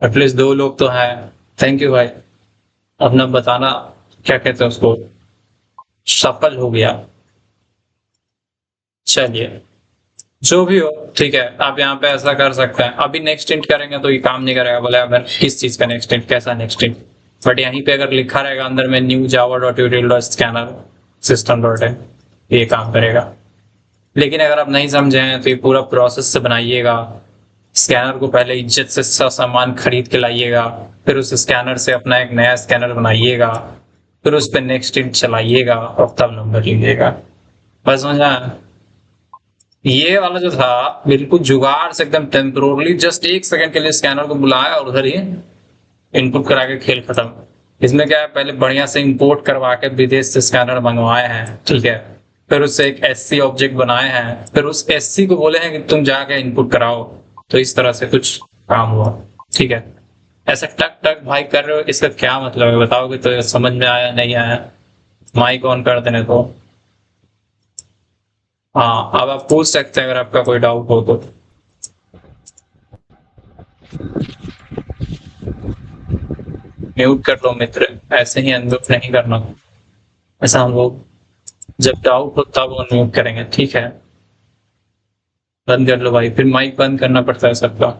एटलीस्ट 2 लोग तो हैं। थैंक यू भाई, अपना बताना क्या कहते हैं उसको, सफल हो गया। चलिए, जो भी हो, ठीक है, आप यहाँ पे ऐसा कर सकते हैं। अभी नेक्स्ट इंट करेंगे तो ये काम नहीं करेगा, बोले अगर किस चीज का नेक्स्ट इंट, कैसा नेक्स्ट इंट। बट यहीं पे अगर लिखा रहेगा अंदर में new Java dot यूटिल dot scanner system dot है, ये काम करेगा। लेकिन अगर आप नहीं समझे हैं तो ये पूरा प्रोसेस से बनाइएगा। स्कैनर को पहले इज्जत से सामान खरीद के लाइएगा, फिर उस स्कैनर से अपना एक नया स्कैनर बनाइएगा, फिर उस पर नेक्स्ट इंट चलाइएगा और तब नंबर लीजिएगा। बस समझा? ये वाला जो था बिल्कुल जुगाड़ से, एकदम टेम्पोरली, जस्ट 1 सेकंड के लिए स्कैनर को बुलाया और उधर ही इनपुट करा के खेल खत्म। इसमें क्या है, पहले बढ़िया से इंपोर्ट करवा के विदेश से स्कैनर मंगवाए हैं। ठीक है, फिर उससे एक एससी ऑब्जेक्ट बनाए हैं, फिर उस एससी को बोले हैं कि तुम जाके इनपुट कराओ। तो इस तरह से कुछ काम हुआ। ठीक है, ऐसा टक टक भाई कर रहे हो, इसका क्या मतलब है बताओगे तो समझ में आया नहीं आया? माइक ऑन कर देने को। हाँ, अब आप पूछ सकते हैं अगर आपका कोई डाउट हो तो। म्यूट कर लो मित्र, ऐसे ही अनम्यूट नहीं करना। ऐसा हम लोग जब डाउट हो तब अनम्यूट करेंगे। ठीक है, बंद कर लो भाई, फिर माइक बंद करना पड़ता है सबका।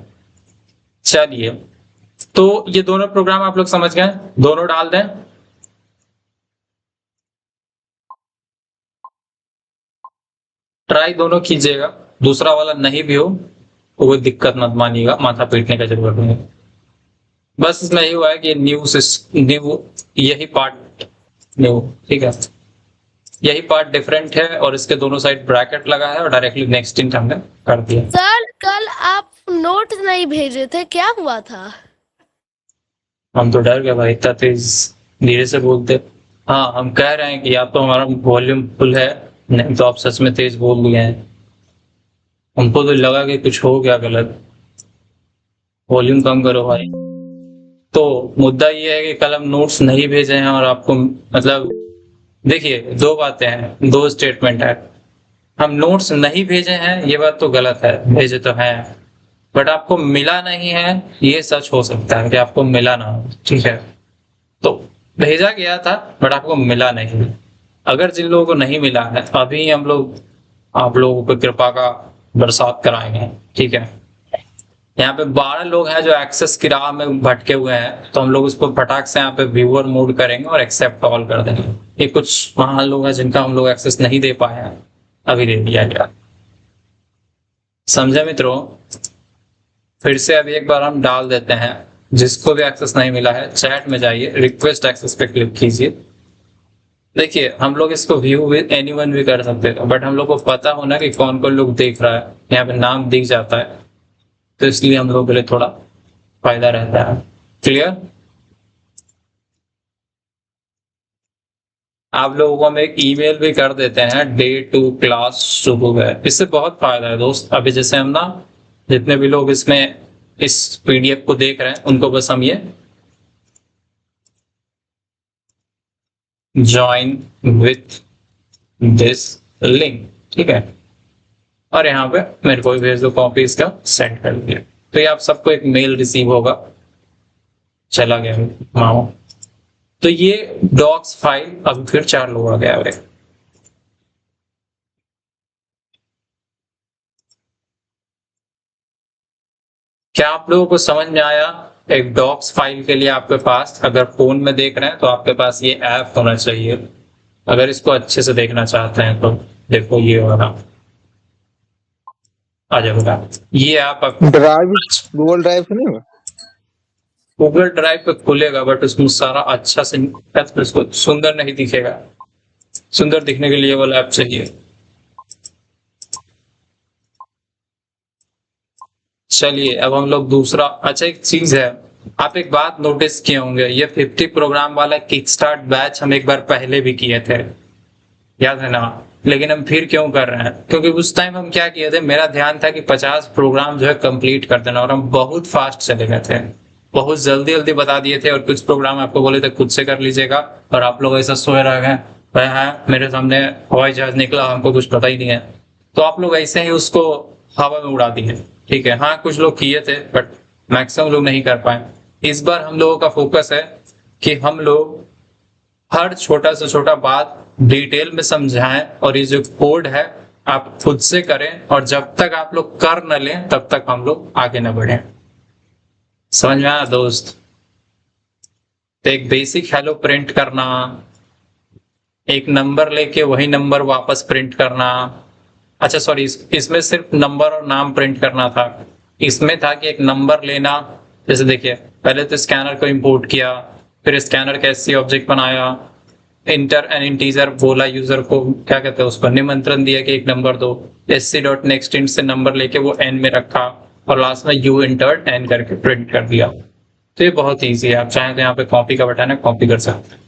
चलिए, तो ये दोनों प्रोग्राम आप लोग समझ गए, दोनों डाल दें। ट्राई दोनों कीजिएगा, दूसरा वाला नहीं भी हो तो कोई दिक्कत मत मानिएगा, माथा पीटने का जरूरत नहीं है। बस इसमें यही हुआ है कि न्यू यही पार्ट न्यू, ठीक है, यही पार्ट डिफरेंट है और इसके दोनों साइड ब्रैकेट लगा है और डायरेक्टली नेक्स्ट इंट हमने कर दिया। सर कल आप नोट नहीं भेजे थे, क्या हुआ था? हम तो डर गए भाई, इतना तेज धीरे से बोलते। हाँ, हम कह रहे हैं कि या तो हमारा वॉल्यूम फुल है, नहीं तो आप सच में तेज बोल दिए हैं। हमको तो लगा कि कुछ हो गया गलत। वॉल्यूम कम करो भाई। तो मुद्दा ये है कि कल हम नोट्स नहीं भेजे हैं और आपको, मतलब देखिए, 2 बातें हैं, 2 स्टेटमेंट है। हम नोट्स नहीं भेजे हैं ये बात तो गलत है, भेजे तो हैं, बट आपको मिला नहीं है ये सच हो सकता है कि आपको मिला ना हो। ठीक है, तो भेजा गया था बट आपको मिला नहीं। अगर जिन लोगों को नहीं मिला है अभी हम लोग आप लोगों को कृपा का बरसात कराएंगे, ठीक है। यहाँ पे 12 लोग हैं जो एक्सेस की राह में भटके हुए हैं, तो हम लोग उसको फटाक से यहाँ पे व्यूअर मोड करेंगे और एक्सेप्ट ऑल कर देंगे। ये कुछ महान लोग हैं जिनका हम लोग एक्सेस नहीं दे पाए हैं, अभी दे दिया गया। समझे मित्रों? फिर से अभी एक बार हम डाल देते हैं, जिसको भी एक्सेस नहीं मिला है चैट में जाइए, रिक्वेस्ट एक्सेस पे क्लिक कीजिए। देखिए हम लोग इसको व्यू विद एनीवन भी कर सकते थे, बट हम लोग को पता होना कि कौन कौन लोग देख रहा है, यहाँ पे नाम दिख जाता है, तो इसलिए हम लोग के लिए थोड़ा फायदा रहता है। क्लियर? आप लोगों को हम एक ईमेल भी कर देते हैं, डे 2 क्लास शुरू है। इससे बहुत फायदा है दोस्त। अभी जैसे हम ना जितने भी लोग इसमें इस पीडीएफ को देख रहे हैं उनको बस हम ये ज्वाइन विथ दिस लिंक, ठीक है, और यहाँ पे मेरे को भी भेज दो कॉपी, इसका सेंड कर दिया, तो ये आप सबको एक मेल रिसीव होगा। चला गया माओ। तो ये डॉक्स फाइल अब फिर 4 लोग आ गया है। क्या आप लोगों को समझ में आया? एक डॉक्स फाइल के लिए आपके पास, अगर फोन में देख रहे हैं तो आपके पास ये ऐप होना चाहिए। अगर इसको अच्छे से देखना चाहते हैं तो देखो ये होगा, आ जाएगा ये ऐप। ड्राइव, गूगल ड्राइव से नहीं होगा? गूगल ड्राइव पे खुलेगा, बट उसमें सारा अच्छा से उसको सुंदर नहीं दिखेगा। सुंदर दिखने के लिए वाला ऐप चाहिए। चलिए अब हम लोग दूसरा, अच्छा एक चीज है, आप एक बात नोटिस किए होंगे, ये 50 प्रोग्राम वाला किक स्टार्ट बैच हम एक बार पहले भी किए थे, याद है ना? लेकिन हम फिर क्यों कर रहे हैं? क्योंकि उस टाइम हम क्या किए थे, मेरा ध्यान था कि 50 प्रोग्राम जो है कंप्लीट कर देना, और हम बहुत फास्ट चले गए थे, बहुत जल्दी जल्दी बता दिए थे, और कुछ प्रोग्राम आपको बोले थे खुद से कर लीजिएगा, और आप लोग ऐसा सोए रह गए, मेरे सामने हवाई जहाज निकला, हमको कुछ पता ही नहीं है। तो आप लोग ऐसे ही उसको हवा में उड़ा दिए, ठीक है। हाँ कुछ लोग किए थे, बट मैक्सिमम लोग नहीं कर पाए। इस बार हम लोगों का फोकस है कि हम लोग हर छोटा से छोटा बात डिटेल में समझाएं, और ये जो कोड है आप खुद से करें, और जब तक आप लोग कर न लें तब तक हम लोग आगे न बढ़े। समझ में आया दोस्त? तो एक बेसिक हेलो प्रिंट करना, एक नंबर लेके वही नंबर वापस प्रिंट करना। अच्छा सॉरी, इसमें सिर्फ नंबर और नाम प्रिंट करना था। इसमें था कि एक नंबर लेना, जैसे देखिए पहले तो स्कैनर को इंपोर्ट किया, फिर स्कैनर का एससी ऑब्जेक्ट बनाया, इंटर एन इंटीजर बोला, यूजर को क्या कहते हैं उसको निमंत्रण दिया कि एक नंबर दो, एससी डॉट नेक्स्ट इंट से नंबर लेके वो एन में रखा, और लास्ट में यू इंटर्ड एन करके प्रिंट कर दिया। तो ये बहुत ईजी है, आप चाहें तो यहाँ पे कॉपी का बटन है, कॉपी कर सकते हैं।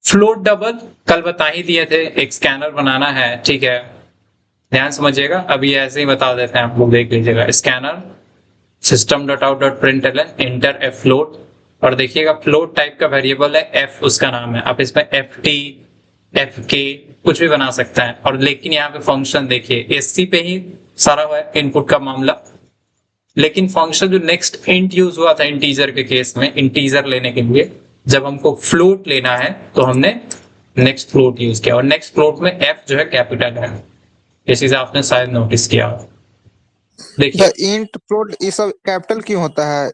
फ्लोट डबल कल बता ही दिए थे, एक स्कैनर बनाना है, ठीक है, ध्यान समझिएगा। अभी ऐसे ही बता देते हैं, आप लोग देख लीजिएगा। Scanner system dot out dot print inter F float, और देखिएगा फ्लोट टाइप का वेरिएबल है, एफ उसका नाम है, आप इसमें एफ टी एफ के कुछ भी बना सकते हैं। और लेकिन यहाँ पे फंक्शन देखिए एससी पे ही सारा हुआ है इनपुट का मामला, लेकिन फंक्शन जो नेक्स्ट इंट यूज हुआ था इंटीजर के केस में, इंटीजर लेने के लिए जब हमको फ्लोट लेना है तो हमने नेक्स्ट फ्लोट यूज किया, और नेक्स्ट फ्लोट में एफ जो है कैपिटल है। ये चीज आपने शायद नोटिस किया। देखिए इंट फ्लोट ये सब कैपिटल क्यों होता है?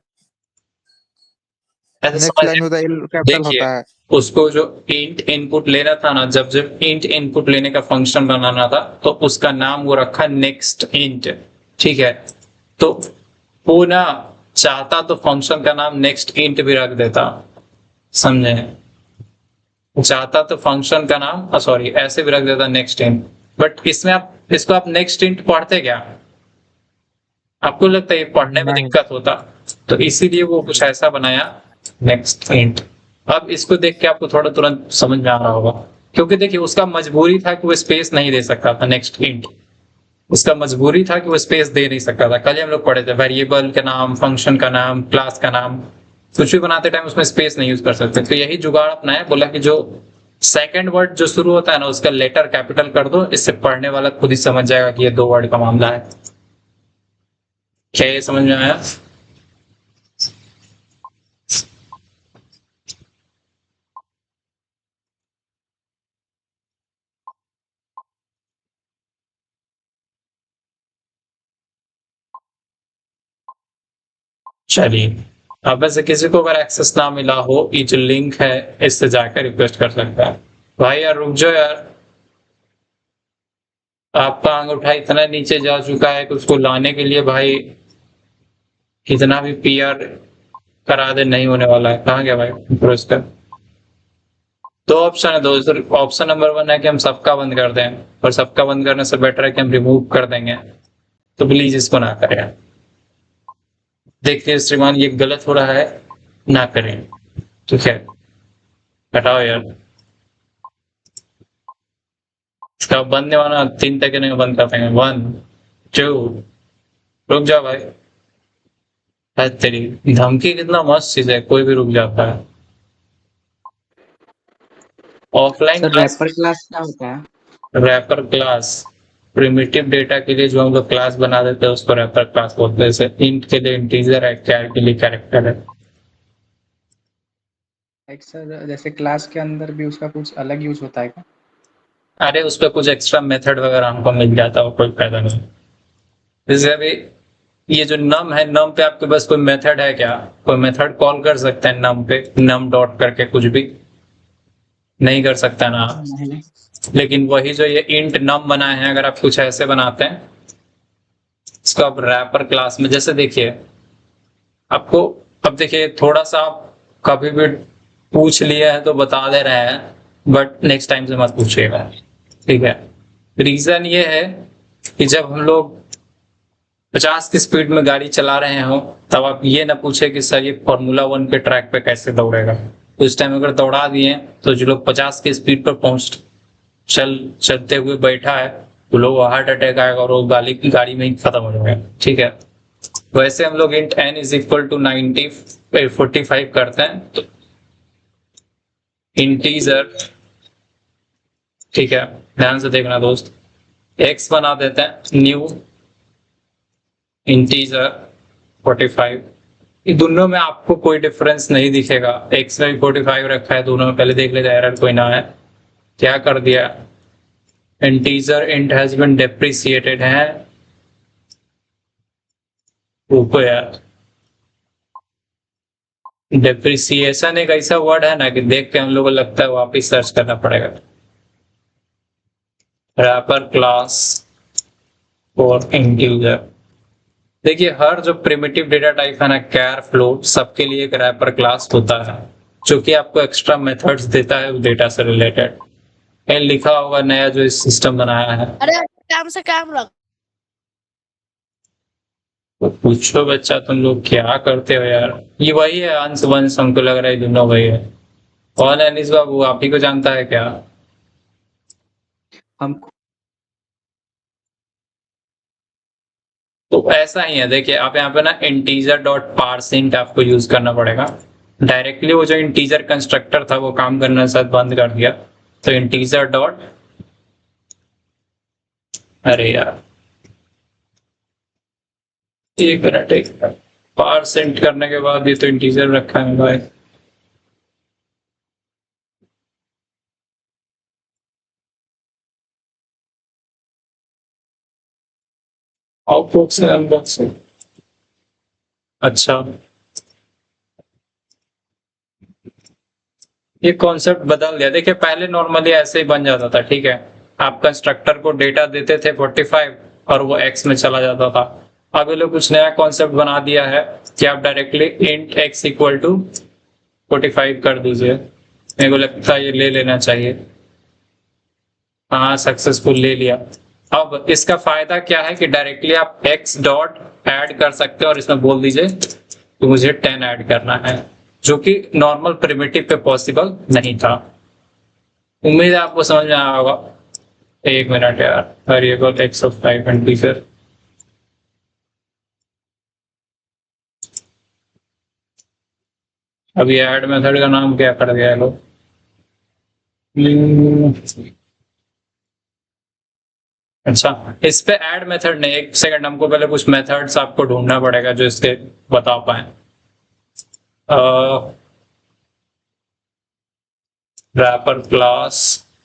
ऐसे नेक्स्ट समझ, लाइन होता है कैपिटल देखिए होता है। उसको जो इंट इनपुट लेना था ना, जब जब इंट इनपुट लेने का फंक्शन बनाना था तो उसका नाम वो रखा नेक्स्ट इंट, ठीक है। तो वो ना चाहता तो फंक्शन का नाम नेक्स्ट इंट भी रख देता, समझे? चाहता तो फंक्शन का नाम सॉरी ऐसे भी रख देता नेक्स्ट इंट, बट इसमें आप इसको आप नेक्स्ट इंट पढ़ते क्या? आपको लगता है ये पढ़ने में नहीं। दिक्कत होता? तो इसीलिए वो कुछ ऐसा बनाया नेक्स्ट इंट। अब इसको देख के आपको थोड़ा तुरंत समझ में आ रहा होगा, क्योंकि देखिए उसका मजबूरी था कि वो स्पेस नहीं दे सकता था नेक्स्ट इंट, उसका मजबूरी था कि वो स्पेस दे नहीं सकता था। कल हम लोग पढ़े थे वेरिएबल का नाम, फंक्शन का नाम, क्लास का नाम, कुछ भी बनाते टाइम उसमें स्पेस नहीं यूज कर सकते। तो यही जुगाड़ अपनाया, बोला कि जो सेकंड वर्ड जो शुरू होता है ना उसका लेटर कैपिटल कर दो, इससे पढ़ने वाला खुद ही समझ जाएगा कि ये 2 वर्ड का मामला है। क्या ये समझ में आया? चलिए, अब वैसे किसी को अगर एक्सेस ना मिला हो, ये जो लिंक है इससे जाकर रिक्वेस्ट कर सकता है। भाई यार रुक जाओ यार, आपका अंगूठा इतना नीचे जा चुका है कि उसको लाने के लिए भाई कितना भी पीआर करा दे नहीं होने वाला है। कहाँ गया भाई पुरस्कार? दो ऑप्शन है दोस्तों। ऑप्शन नंबर 1 है कि हम सबका बंद कर दें, और सबका बंद करने से बेटर है कि हम रिमूव कर देंगे। तो प्लीज इसको ना करें। देखिए श्रीमान, ये गलत हो रहा है, ना करें। ठीक है, हटाओ यार। इसका बंद नहीं होना, 3 तक नहीं बंद कर देंगे। 1 2, रुक जाओ भाई। है तेरी धमकी कितना मस्त चीज है, कोई भी रुक जाता है। Offline sir class, wrapper class क्या होता है? रैपर क्लास प्रिमिटिव डेटा के लिए जो हम लोग क्लास बना देते हैं उसको रैपर क्लास बोलते हैं। जैसे इंट के लिए इंटीजर है, कैर के लिए कैरेक्टर है। एक सर जैसे क्लास के अंदर भी उसका कुछ अलग यूज होता है क्या? अरे उस पर कुछ एक्स्ट्रा मेथड वगैरह हमको मिल जाता है, कोई फायदा नहीं। जैसे अभी ये जो नम है, नम पे आपके पास कोई मेथड है क्या? कोई मेथड कॉल कर सकते हैं नम पे, नम डॉट करके कुछ भी नहीं कर सकता ना। नहीं। लेकिन वही जो ये इंट नम बनाए हैं, अगर आप कुछ ऐसे बनाते हैं इसको आप रैपर क्लास में, जैसे देखिए आपको, अब देखिए थोड़ा सा आप कभी भी पूछ लिया है तो बता दे रहे हैं, बट नेक्स्ट टाइम से मत पूछिएगा। ठीक है, रीजन ये है कि जब हम लोग 50 की स्पीड में गाड़ी चला रहे हो तब आप ये ना पूछे कि सर ये फॉर्मूला 1 के ट्रैक पे कैसे दौड़ेगा। उस टाइम अगर दौड़ा दिए तो जो लोग 50 की स्पीड पर चलते हुए बैठा है वो लोग हार्ट अटैक आएगा और वो गाड़ी में ही खत्म हो जाएगा। ठीक है, वैसे हम लोग int n is equal to 45 करते हैं तो इंटीजर, ठीक है ध्यान से देखना दोस्त, x बना देते हैं न्यू इंटीजर 45। ये दोनों में आपको कोई डिफरेंस नहीं दिखेगा, x में भी 45 रखा है दोनों में, पहले देख लेते एरर कोई ना है। क्या कर दिया, integer int has been depreciated है ऊपर यार। डेप्रिसिएशन एक ऐसा वर्ड है ना कि देख के हम लोग को लगता है वापिस सर्च करना पड़ेगा। रैपर क्लास और इंटीजर, देखिए हर जो प्रिमिटिव डेटा टाइप है ना, कैर फ्लोट, सबके लिए एक रैपर क्लास होता है जो कि आपको एक्स्ट्रा मेथड्स देता है उस डेटा से रिलेटेड। लिखा होगा नया जो इस सिस्टम बनाया है। अरे काम से काम रख। तो पूछो बच्चा, तुम लोग क्या करते हो यार? ये वही है अंश वंश, हमको लग रहा है दोनों वही है। कौन है अनिस बाबू, आप ही को जानता है क्या? हम तो ऐसा ही है, देखिए आप यहाँ पे ना इंटीजर डॉट पार्सिंट आपको यूज करना पड़ेगा। डायरेक्टली वो जो इंटीजर कंस्ट्रक्टर था वो काम करना शायद बंद कर दिया, तो इंटीजर डॉट, अरे यार एक मिनट, पार्सेंट करने के बाद ये तो इंटीजर रखा है भाई। आउटपुट से अनबॉक्सिंग, अच्छा ये कॉन्सेप्ट बदल दिया। देखिए पहले नॉर्मली ऐसे ही बन जाता था, ठीक है, आप कंस्ट्रक्टर को डेटा देते थे 45 और वो x में चला जाता था। अब ये लोग कुछ नया कॉन्सेप्ट बना दिया है कि आप directly int x equal to 45 कर दीजिए। मेरे को लगता है ये ले लेना चाहिए। हाँ सक्सेसफुल ले लिया। अब इसका फायदा क्या है कि डायरेक्टली आप x डॉट ऐड कर सकते हो और इसमें बोल दीजिए कि मुझे 10 ऐड करना है, जो कि नॉर्मल प्रिमिटिव पे पॉसिबल नहीं था। उम्मीद है आपको समझ में आया होगा। एक मिनट यार, वेरिएबल x ऑफ 5 इंटीजर, अब ये ऐड मेथड का नाम क्या कर दिया है लोग? अच्छा, इस पे ऐड मेथड नहीं, एक सेकंड, हमको पहले कुछ मेथड्स आपको ढूंढना पड़ेगा जो इसके बता पाए। रैपर क्लास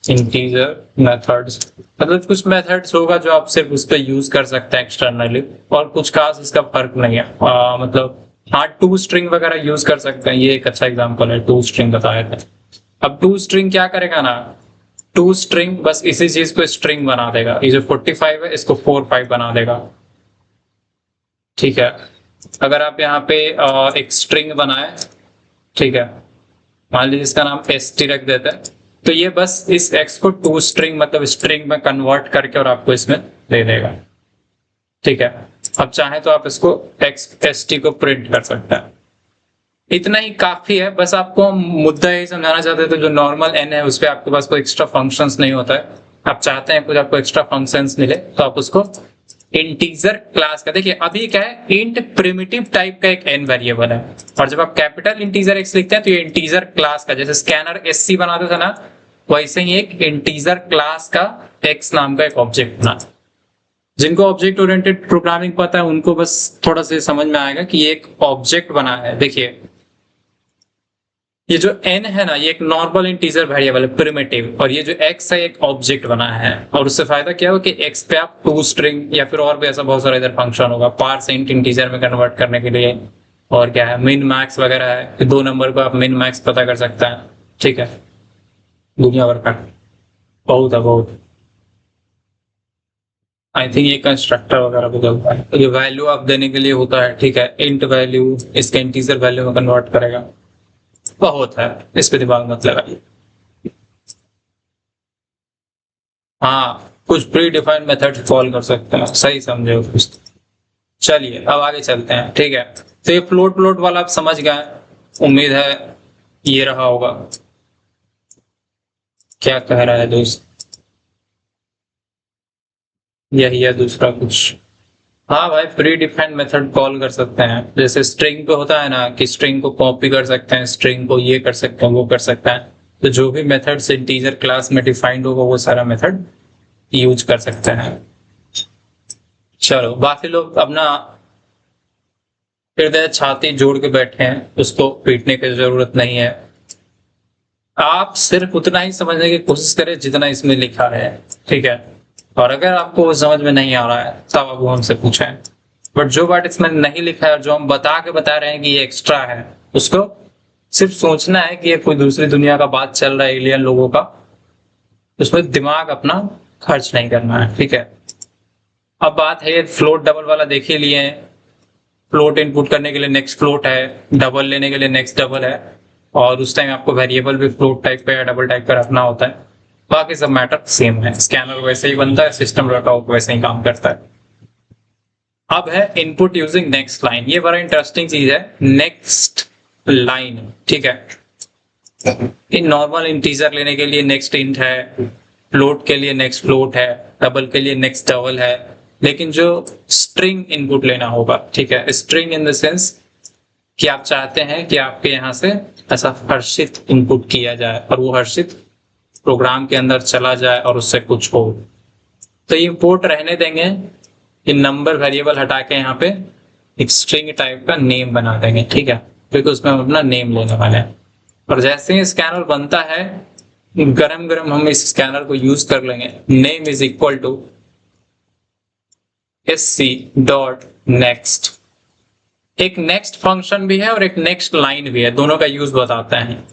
इंटीजर मेथड्स, मतलब कुछ मेथड्स होगा जो आप सिर्फ उस पर यूज कर सकते हैं एक्सटर्नली, और कुछ खास इसका फर्क नहीं है। मतलब हाँ, टू स्ट्रिंग वगैरह यूज कर सकते हैं, ये एक अच्छा एग्जांपल है, टू स्ट्रिंग बताया था। अब टू स्ट्रिंग क्या करेगा ना, टू स्ट्रिंग बस इसी चीज को स्ट्रिंग बना देगा, ये जो 45 है इसको 45 बना देगा, ठीक है। अगर आप यहाँ पे एक स्ट्रिंग बनाए, ठीक है, मान लीजिए इसका नाम st रख देते हैं, तो ये बस इस x को टू स्ट्रिंग मतलब स्ट्रिंग में कन्वर्ट करके और आपको इसमें दे देगा, ठीक है। अब चाहे तो आप इसको st को प्रिंट कर सकते हैं। इतना ही काफी है, बस आपको मुद्दा यही समझाना चाहते थे, तो जो नॉर्मल n है उस पर आपके पास कोई एक्स्ट्रा फंक्शंस नहीं होता है। आप चाहते हैं कुछ आपको एक्स्ट्रा फंक्शंस मिले तो आप उसको इंटीजर क्लास का, देखिए अभी क्या है, इंट प्रिमिटिव टाइप का एक n वेरिएबल है, और जब आप कैपिटल इंटीजर x लिखते हैं तो ये इंटीजर क्लास का, जैसे स्कैनर sc बनाते थे ना, वैसे ही एक इंटीजर क्लास का x नाम का एक ऑब्जेक्ट बना। जिनको ऑब्जेक्ट ओरिएंटेड प्रोग्रामिंग पता है उनको बस थोड़ा सा समझ में आएगा कि ये एक ऑब्जेक्ट बना है। देखिए ये जो n है ना, ये एक नॉर्मल इंटीजर वेरिएबल है प्रिमिटिव, और ये जो x है एक ऑब्जेक्ट बना है, और उससे फायदा क्या हो कि x पे आप टू स्ट्रिंग या फिर और भी ऐसा बहुत सारा इधर फंक्शन होगा, पार्स इंट इंटीजर में कन्वर्ट करने के लिए, और क्या है मिन मैक्स वगैरह है, दो नंबर को आप मिन मैक्स पता कर सकते हैं, ठीक है। दुनिया भर का बहुत है, बहुत। आई थिंक ये कंस्ट्रक्टर वगैरह को चलता है, ये वैल्यू आप देने के लिए होता है, ठीक है, इंट वैल्यू इसके इंटीजर वैल्यू में कन्वर्ट करेगा, बहुत है, इस पे दिमाग मत लगाइए। हाँ, कुछ प्री डिफाइंड मेथड कॉल कर सकते हैं, सही समझे हो कुछ। चलिए अब आगे चलते हैं, ठीक है। तो ये फ्लोट वाला आप समझ गए, उम्मीद है ये रहा होगा। क्या कह रहा है दोस्त, यही है दूसरा कुछ। हाँ भाई, प्री डिफाइंड मेथड कॉल कर सकते हैं, जैसे स्ट्रिंग पे होता है ना कि स्ट्रिंग को कॉपी कर सकते हैं, स्ट्रिंग को ये कर सकते हैं, वो कर सकते हैं, तो जो भी मेथड इंटीजर क्लास में डिफाइंड होगा वो सारा मेथड यूज कर सकते हैं। चलो बाकी लोग अपना हृदय छाती जोड़ के बैठे हैं, उसको पीटने की जरूरत नहीं है, आप सिर्फ उतना ही समझने की कोशिश करें जितना इसमें लिखा है, ठीक है। और अगर आपको वो समझ में नहीं आ रहा है तब आप वो हमसे पूछें, बट जो बात इसमें नहीं लिखा है, जो हम बता रहे हैं कि ये एक्स्ट्रा है, उसको सिर्फ सोचना है कि ये कोई दूसरी दुनिया का बात चल रहा है, एलियन लोगों का, उसमें दिमाग अपना खर्च नहीं करना है, ठीक है। अब बात है फ्लोट डबल वाला देख ही लिए, फ्लोट इनपुट करने के लिए नेक्स्ट फ्लोट है, डबल लेने के लिए नेक्स्ट डबल है, और उस टाइम आपको वेरिएबल भी फ्लोट टाइप का या डबल टाइप का रखना होता है। बाकी सब मैटर सेम है, स्कैनर वैसे ही बनता है, सिस्टम वर्कआउट वैसे ही काम करता है। अब है इनपुट यूजिंग नेक्स्ट लाइन, ये बड़ा इंटरेस्टिंग चीज है, नेक्स्ट लाइन, ठीक है। इन नॉर्मल इंटीजर लेने के लिए नेक्स्ट इंट है, फ्लोट के लिए नेक्स्ट फ्लोट है, डबल के लिए नेक्स्ट डबल है, लेकिन जो स्ट्रिंग इनपुट लेना होगा, ठीक है, स्ट्रिंग इन द सेंस कि आप चाहते हैं कि आपके यहाँ से ऐसा हर्षित इनपुट किया जाए और वो हर्षित प्रोग्राम के अंदर चला जाए और उससे कुछ हो, तो ये इंपोर्ट रहने देंगे, ये नंबर वेरिएबल हटा के यहाँ पे एक स्ट्रिंग टाइप का नेम बना देंगे, ठीक है, क्योंकि उसमें हम अपना नेम लेने वाले हैं। और जैसे ही स्कैनर बनता है, गरम हम इस स्कैनर को यूज कर लेंगे, name is equal to sc.next, एक नेक्स्ट फंक्शन भी है और एक नेक्स्ट लाइन भी है, दोनों का यूज बताते हैं।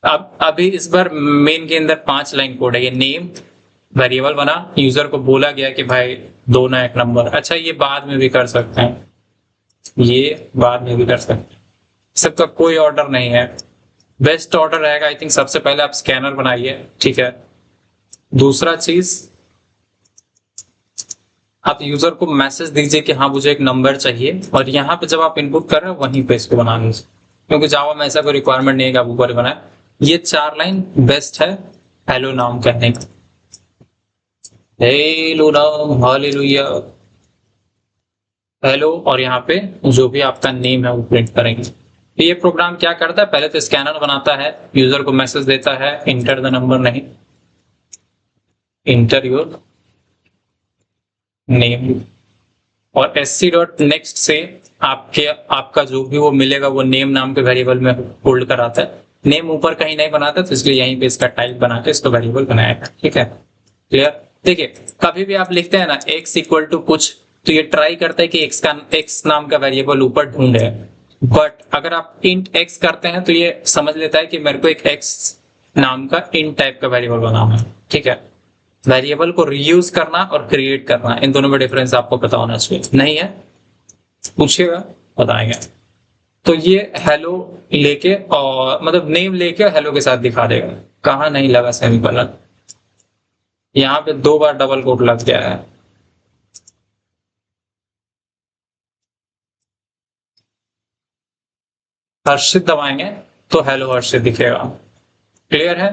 अब अभी इस बार मेन के अंदर 5 लाइन कोड है, ये नेम वेरिएबल बना, यूजर को बोला गया कि भाई दो ना एक नंबर, अच्छा ये बाद में भी कर सकते हैं, ये बाद में भी कर सकते हैं, सबका कोई ऑर्डर नहीं है, बेस्ट ऑर्डर रहेगा आई थिंक सबसे पहले आप स्कैनर बनाइए, ठीक है। दूसरा चीज, आप यूजर को मैसेज दीजिए कि हाँ मुझे एक नंबर चाहिए, और यहाँ पे जब आप इनपुट कर रहे हो वहीं पे इसको बना लीजिए, क्योंकि जावा में ऐसा कोई रिक्वायरमेंट नहीं है कि आप ऊपर बनाए। ये 4 लाइन बेस्ट है हेलो नाम कहने का, हेलो नाम, हालेलुया, हेलो, और यहाँ पे जो भी आपका नेम है वो प्रिंट करेंगे। तो ये प्रोग्राम क्या करता है, पहले तो स्कैनर बनाता है, यूजर को मैसेज देता है इंटर द नंबर, नहीं इंटर योर नेम, और sc.next से आपका जो भी वो मिलेगा वो नेम नाम के वेरिएबल में होल्ड कराता है, नेम ऊपर कहीं नहीं बनाता, तो इसलिए यहीं पे इसका टाइप बना के इसको वेरिएबल बनाएगा, ठीक है, क्लियर। देखिए कभी भी आप लिखते हैं ना x इक्वल टू कुछ, तो ये ट्राई करता है कि एक्स नाम का वेरिएबल ऊपर ढूंढे, बट अगर आप इंट एक्स करते हैं तो ये समझ लेता है कि मेरे को एक एक्स नाम का इंट टाइप का वेरिएबल बनाना है। ठीक है, वेरिएबल को रीयूज करना और क्रिएट करना, इन दोनों में डिफरेंस आपको पता होना चाहिए। नहीं है पूछिएगा, बताएंगे। तो ये हेलो लेके और मतलब नेम लेके हेलो के साथ दिखा देगा। कहाँ नहीं लगा सेमीकोलन, यहाँ पे 2 बार डबल कोट लग गया है। हर्षित दबाएंगे तो हेलो हर्षित दिखेगा। क्लियर है?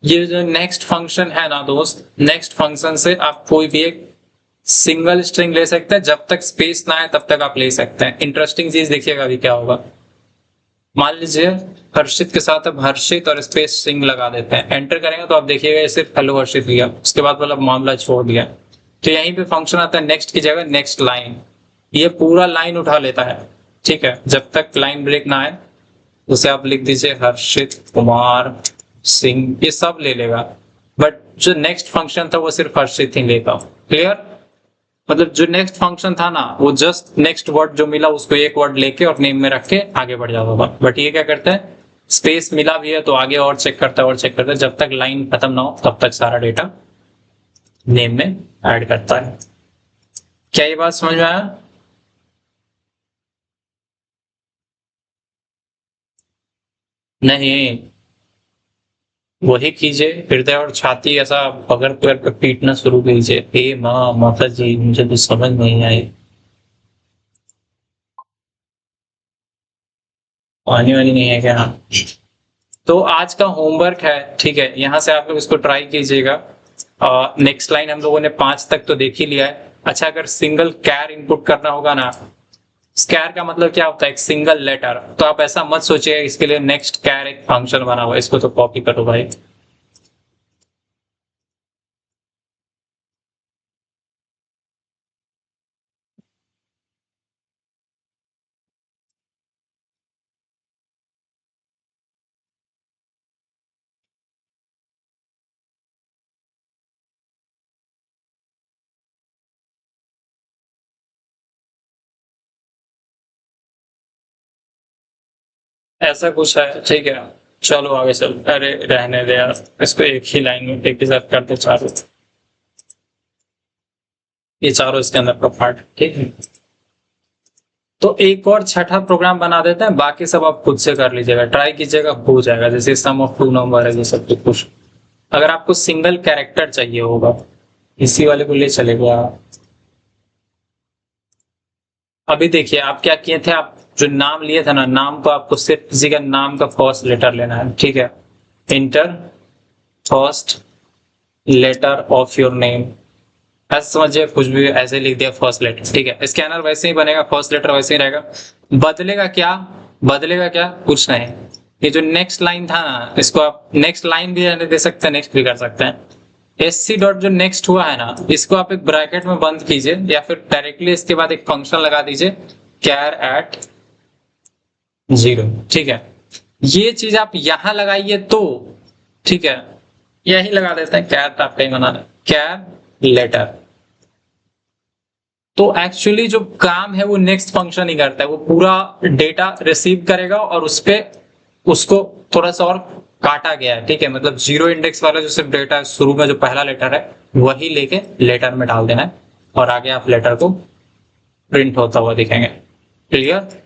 ये जो नेक्स्ट फंक्शन है ना दोस्त, नेक्स्ट फंक्शन से आप कोई भी एक सिंगल स्ट्रिंग ले सकते हैं, जब तक स्पेस ना आए तब तक आप ले सकते हैं। इंटरेस्टिंग चीज देखिएगा अभी क्या होगा। मान लीजिए हर्षित के साथ अब हर्षित और स्पेस स्ट्रिंग लगा देते हैं, एंटर करेंगे तो आप देखिएगा ये सिर्फ हेलो हर्षित लिया, उसके बाद मतलब मामला छोड़ दिया। तो यहीं पे फंक्शन आता है नेक्स्ट की जगह नेक्स्ट लाइन, ये पूरा लाइन उठा लेता है। ठीक है, जब तक लाइन ब्रेक ना आए उसे आप लिख दीजिए हर्षित कुमार सिंह, ये सब ले लेगा, बट जो नेक्स्ट फंक्शन था वो सिर्फ हर्षित ही लेगा। क्लियर? मतलब जो नेक्स्ट फंक्शन था ना वो जस्ट नेक्स्ट वर्ड जो मिला उसको एक वर्ड लेके और नेम में रख के आगे बढ़ जाता था, बट ये क्या करता है, स्पेस मिला भी है तो आगे और चेक करता है और चेक करता है, जब तक लाइन खत्म ना हो तब तक सारा डेटा नेम में ऐड करता है। क्या ये बात समझ में आया? नहीं, वही कीजिए, हृदय और छाती ऐसा पकड़ कर पीटना शुरू कीजिए, हे माँ माता जी मुझे तो समझ नहीं आई। पानी वानी नहीं है क्या? तो आज का होमवर्क है, ठीक है, यहाँ से आप लोग इसको ट्राई कीजिएगा। नेक्स्ट लाइन हम लोगों ने 5 तक तो देख ही लिया है। अच्छा, अगर सिंगल कैर इनपुट करना होगा ना, कैर का मतलब क्या होता है, एक सिंगल लेटर, तो आप ऐसा मत सोचिए इसके लिए नेक्स्ट कैर एक फंक्शन बना हुआ है, इसको तो कॉपी करो भाई। ऐसा कुछ है, ठीक है, चलो आगे चल। अरे रहने दे यार, इसको एक ही लाइन में एक ही साथ करते चारों, ये चारों इसके अंदर का पार्ट। ठीक है, तो एक और छठा प्रोग्राम बना देते हैं, बाकी सब आप खुद से कर लीजिएगा, ट्राई कीजिएगा, हो जाएगा। जैसे सम ऑफ 2 नंबर है, ये सब कुछ। अगर आपको सिंगल कैरेक्टर चाहिए होगा, इसी वाले को ले चलेगा। अभी देखिए आप क्या किए थे, आप जो नाम लिए थे ना, नाम को आपको सिर्फ किसी का नाम का फर्स्ट लेटर लेना है। ठीक है, enter first letter of your name, ऐसे समझिए, कुछ भी ऐसे लिख दिया फर्स्ट लेटर। ठीक है, स्कैनर वैसे ही बनेगा, फर्स्ट लेटर वैसे ही रहेगा। बदलेगा क्या, बदलेगा क्या, कुछ नहीं। ये जो नेक्स्ट लाइन था ना, इसको आप नेक्स्ट लाइन भी दे सकते हैं, नेक्स्ट भी कर सकते हैं। एससी डॉट जो नेक्स्ट हुआ है ना, इसको आप एक ब्रैकेट में बंद कीजिए, या फिर डायरेक्टली इसके बाद एक फंक्शन लगा दीजिए कैर एट 0। ठीक है, ये चीज आप यहां लगाइए तो, ठीक है, यही लगा देते हैं कैर, आप कहीं बना कैर लेटर। तो एक्चुअली जो काम है वो नेक्स्ट फंक्शन ही करता है, वो पूरा डेटा रिसीव करेगा और उस पे उसको थोड़ा सा और काटा गया है। ठीक है, मतलब 0 इंडेक्स वाला जो सिर्फ डेटा है, शुरू में जो पहला लेटर है वही लेके लेटर में डाल देना है, और आगे आप लेटर को प्रिंट होता हुआ दिखेंगे। क्लियर?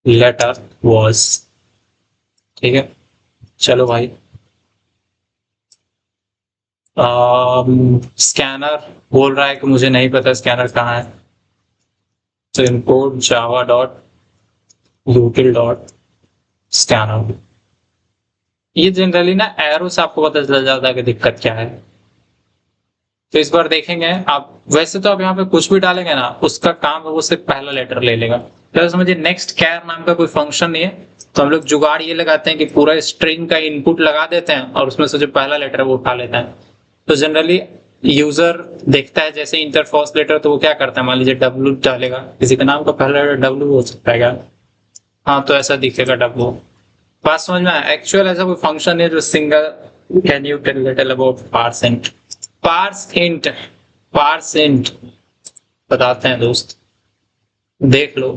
लेटर वॉज, ठीक है, चलो भाई। स्कैनर बोल रहा है कि मुझे नहीं पता स्कैनर कहाँ है, तो import Java dot util dot scanner. ये जनरली ना एरो से आपको पता चल जाता है कि दिक्कत क्या है। तो इस बार देखेंगे आप, वैसे तो आप यहाँ पे कुछ भी डालेंगे ना, उसका काम है वो सिर्फ पहला लेटर ले लेगा। तो समझिए नेक्स्ट कैर नाम का कोई फंक्शन नहीं है, तो हम लोग जुगाड़ ये लगाते हैं कि पूरा स्ट्रिंग का इनपुट लगा देते हैं और उसमें से जो पहला लेटर है वो उठा लेते हैं। तो जनरली यूजर देखता है जैसे इंटर फर्स्ट लेटर, तो वो क्या करता है, मान लीजिए डब्ल्यू डालेगा, किसी का नाम का पहला लेटर डब्ल्यू हो सकता है क्या? हाँ, तो ऐसा दिखेगा डब्ल्यू। बात समझ में आया? एक्चुअल ऐसा कोई फंक्शन है जो single, can you tell little about %? Parse int बताते हैं दोस्त, देख लो।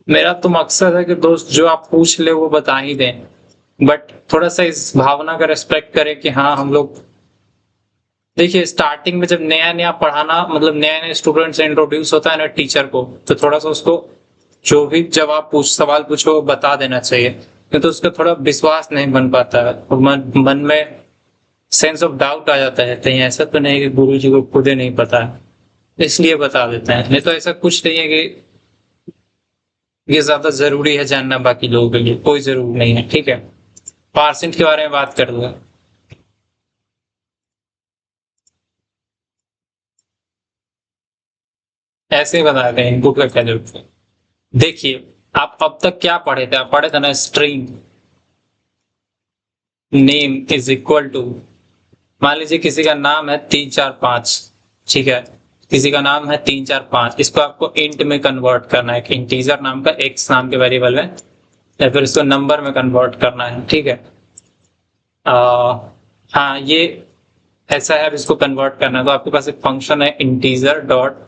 मेरा तो मकसद है कि दोस्त जो आप पूछ ले वो बता ही दें, बट थोड़ा सा इस भावना का रेस्पेक्ट करें कि हाँ हम लोग, देखिए स्टार्टिंग में जब नया नया पढ़ाना, मतलब नया नया स्टूडेंट से इंट्रोड्यूस होता है ना टीचर को, तो थोड़ा सा उसको जो भी जब आप सवाल पूछो वो बता देना चाहिए, नहीं तो उसका थोड़ा विश्वास नहीं बन पाता है और मन में सेंस ऑफ डाउट आ जाता है, कहीं ऐसा तो नहीं कि गुरु जी को खुद ही नहीं पता है, इसलिए बता देते हैं। नहीं तो ऐसा कुछ नहीं है कि ये ज्यादा जरूरी है जानना बाकी लोगों के लिए, कोई जरूरी नहीं है, ठीक है। पार्सेंट के बारे में बात कर दूंगा। ऐसे ही बता दें, इनपुट का क्या जरूरत है। देखिए आप अब तक क्या पढ़े थे, आप पढ़े थे ना string name is equal to, मान लीजिए किसी का नाम है 3 4 5, ठीक है, किसी का नाम है 3 4 5, इसको आपको इंट में कन्वर्ट करना है, एक इंटीजर नाम का एक्स नाम के वेरिएबल में, या फिर इसको नंबर में कन्वर्ट करना है, ठीक है। हाँ ये ऐसा है, अब इसको कन्वर्ट करना है तो आपके पास एक फंक्शन है इंटीजर डॉट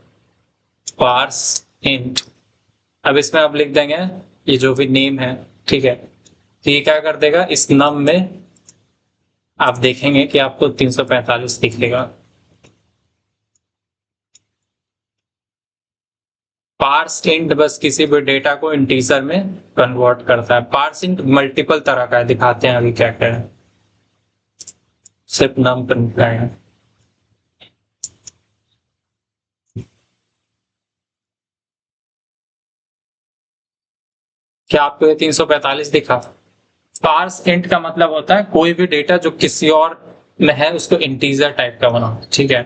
पार्स इंट। अब इसमें आप लिख देंगे ये जो भी नेम है, ठीक है, तो ये क्या कर देगा, इस नम में आप देखेंगे कि आपको 345 दिखेगा। पार्स इंट बस किसी भी डेटा को इंटीजर में कन्वर्ट करता है। पार्स इंट मल्टीपल तरह का है, दिखाते हैं अभी क्या क्या है, सिर्फ नाम पर निकालेंगे। क्या आपको ये 345 दिखा? पार्स इंट का मतलब होता है कोई भी डेटा जो किसी और में है उसको इंटीजर टाइप का बना, ठीक है।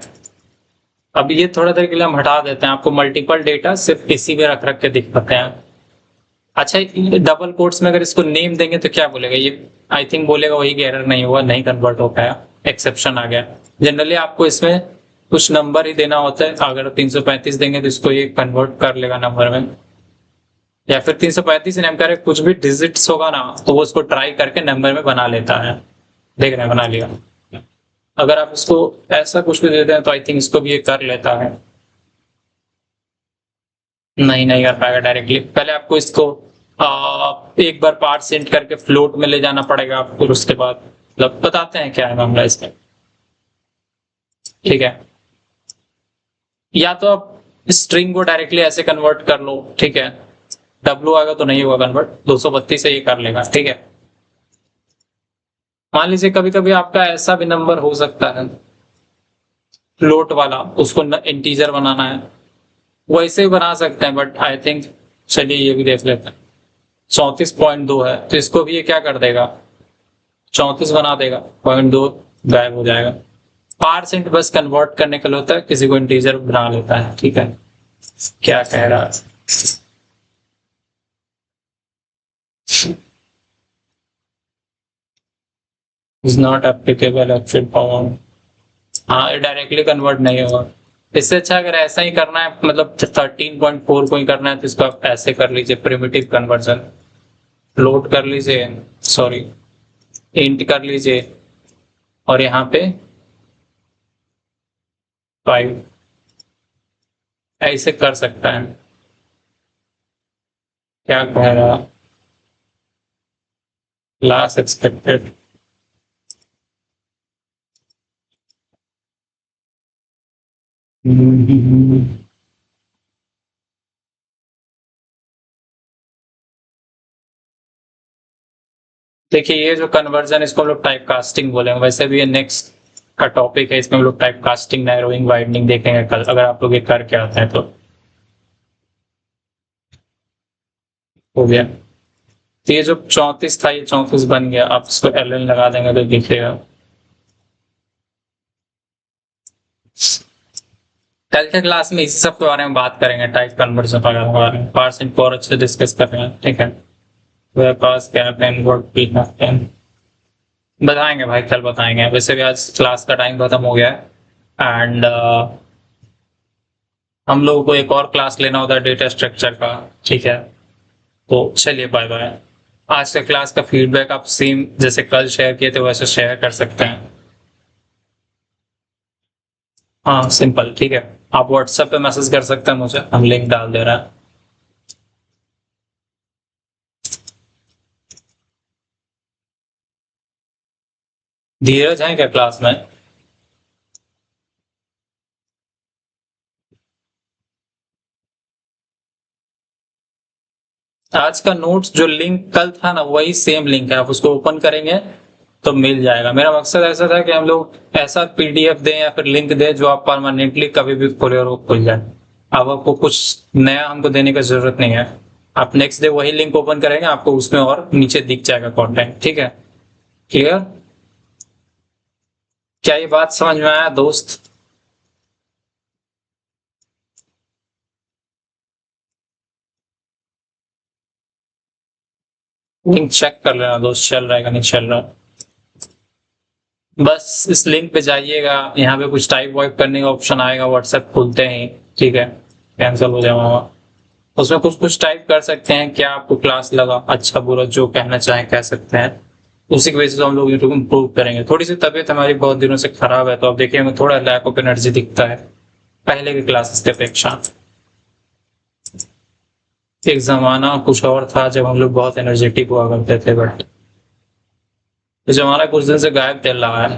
अब ये थोड़ा देर के लिए हम हटा देते हैं, आपको मल्टीपल डेटा सिर्फ इसी में रख रख के दिखाते हैं। अच्छा डबल कोट्स में अगर इसको नेम देंगे तो क्या बोलेगा ये, आई थिंक बोलेगा वही कि एरर नहीं हुआ, नहीं कन्वर्ट हो पाया, एक्सेप्शन आ गया। जनरली आपको इसमें कुछ नंबर ही देना होता है, अगर 335 देंगे तो इसको ये कन्वर्ट कर लेगा नंबर में, या फिर 335 नेम करे कुछ भी डिजिट्स होगा ना तो वो उसको ट्राई करके नंबर में बना लेता है, देख रहे हैं बना लिया। अगर आप इसको ऐसा कुछ भी देते हैं तो आई थिंक इसको भी ये कर लेता है, नहीं कर पाएगा डायरेक्टली। पहले आपको इसको एक बार पार्ट इंट करके फ्लोट में ले जाना पड़ेगा, फिर उसके बाद मतलब बताते हैं क्या है मामला इसमें, ठीक है। या तो आप स्ट्रिंग को डायरेक्टली ऐसे कन्वर्ट कर लो, ठीक है, W आएगा तो नहीं होगा कन्वर्ट, 232 से ये कर लेगा, ठीक है। मान लीजिए कभी कभी आपका ऐसा भी नंबर हो सकता है फ्लोट वाला, उसको इंटीजर बनाना है, वैसे ही बना सकते हैं, बट आई थिंक चलिए ये भी देख लेते हैं। 34.2 है तो इसको भी ये क्या कर देगा, 34 बना देगा, 0.2 गायब हो जाएगा। पार्सेंट बस कन्वर्ट करने के लिए होता है, किसी को इंटीजर बना लेता है, ठीक है। क्या कह रहा है, is not applicable actual form, हाँ डायरेक्टली कन्वर्ट नहीं होगा। इससे अच्छा अगर ऐसा ही करना है, मतलब 13.4 को ही करना है तो इसको आप ऐसे कर लीजिए, प्रिमिटिव कन्वर्जन, फ्लोट कर लीजिए, सॉरी इंट कर लीजिए, और यहाँ पे 5 ऐसे कर सकता है। क्या कह रहा, क्लास एक्सपेक्टेड, देखिए ये जो कन्वर्जन इसको हम लोग टाइप कास्टिंग बोलेंगे, वैसे भी ये नेक्स्ट का टॉपिक है, इसमें हम लोग टाइप कास्टिंग, नैरोइंग, वाइडनिंग देखेंगे कल, अगर आप लोग ये करके आते हैं तो। हो गया, तो ये जो 34 था ये 34 बन गया, आप इसको LN लगा देंगे तो दिखेगा। कल के क्लास में इस सब के बारे में बात करेंगे, टाइप कन्वर्जन वगैरह के बारे में, पार्सिंग को और अच्छे डिस्कस कर रहे हैं, ठीक है। मेरे पास क्या पेन वर्ड भी है, बताएंगे भाई कल बताएंगे। वैसे भी आज क्लास का टाइम खत्म हो गया है एंड हम लोगों को एक और क्लास लेना होता है डेटा स्ट्रक्चर का, ठीक है। तो चलिए बाय बाय। आज के क्लास का फीडबैक आप सेम जैसे कल शेयर किए थे वैसे शेयर कर सकते हैं। हाँ सिंपल, ठीक है। आप व्हाट्सएप पे मैसेज कर सकते हैं मुझे, हम लिंक डाल दे रहे हैं। धीरज है क्या क्लास में? आज का नोट्स जो लिंक कल था ना, वही सेम लिंक है, आप उसको ओपन करेंगे तो मिल जाएगा। मेरा मकसद ऐसा था कि हम लोग ऐसा पीडीएफ दें या फिर लिंक दें जो आप परमानेंटली कभी भी खोले और वो खुल जाए। अब आपको कुछ नया हमको देने की जरूरत नहीं है। आप नेक्स्ट डे वही लिंक ओपन करेंगे, आपको उसमें और नीचे दिख जाएगा कंटेंट, ठीक है? क्लियर? क्या ये बात समझ में आया दोस्त? लिंक चेक कर लेना दोस्त, चल रहा है कि नहीं चल रहा। बस इस लिंक पे जाइएगा, यहाँ पे कुछ टाइप वाइप करने का ऑप्शन आएगा व्हाट्सएप खुलते ही, ठीक है? कैंसिल हो जाएगा, उसमें कुछ कुछ टाइप कर सकते हैं, क्या आपको क्लास लगा, अच्छा बुरा जो कहना चाहें कह सकते हैं। उसी की वजह से हम लोग यूट्यूब इम्प्रूव करेंगे। थोड़ी सी तबीयत हमारी बहुत दिनों से खराब है, तो अब देखिए हमें थोड़ा लैक ऑफ एनर्जी दिखता है पहले की क्लासेस की अपेक्षा। एक जमाना कुछ और था जब हम लोग बहुत एनर्जेटिक हुआ करते थे, बट जमाना कुछ दिन से गायब चल रहा है।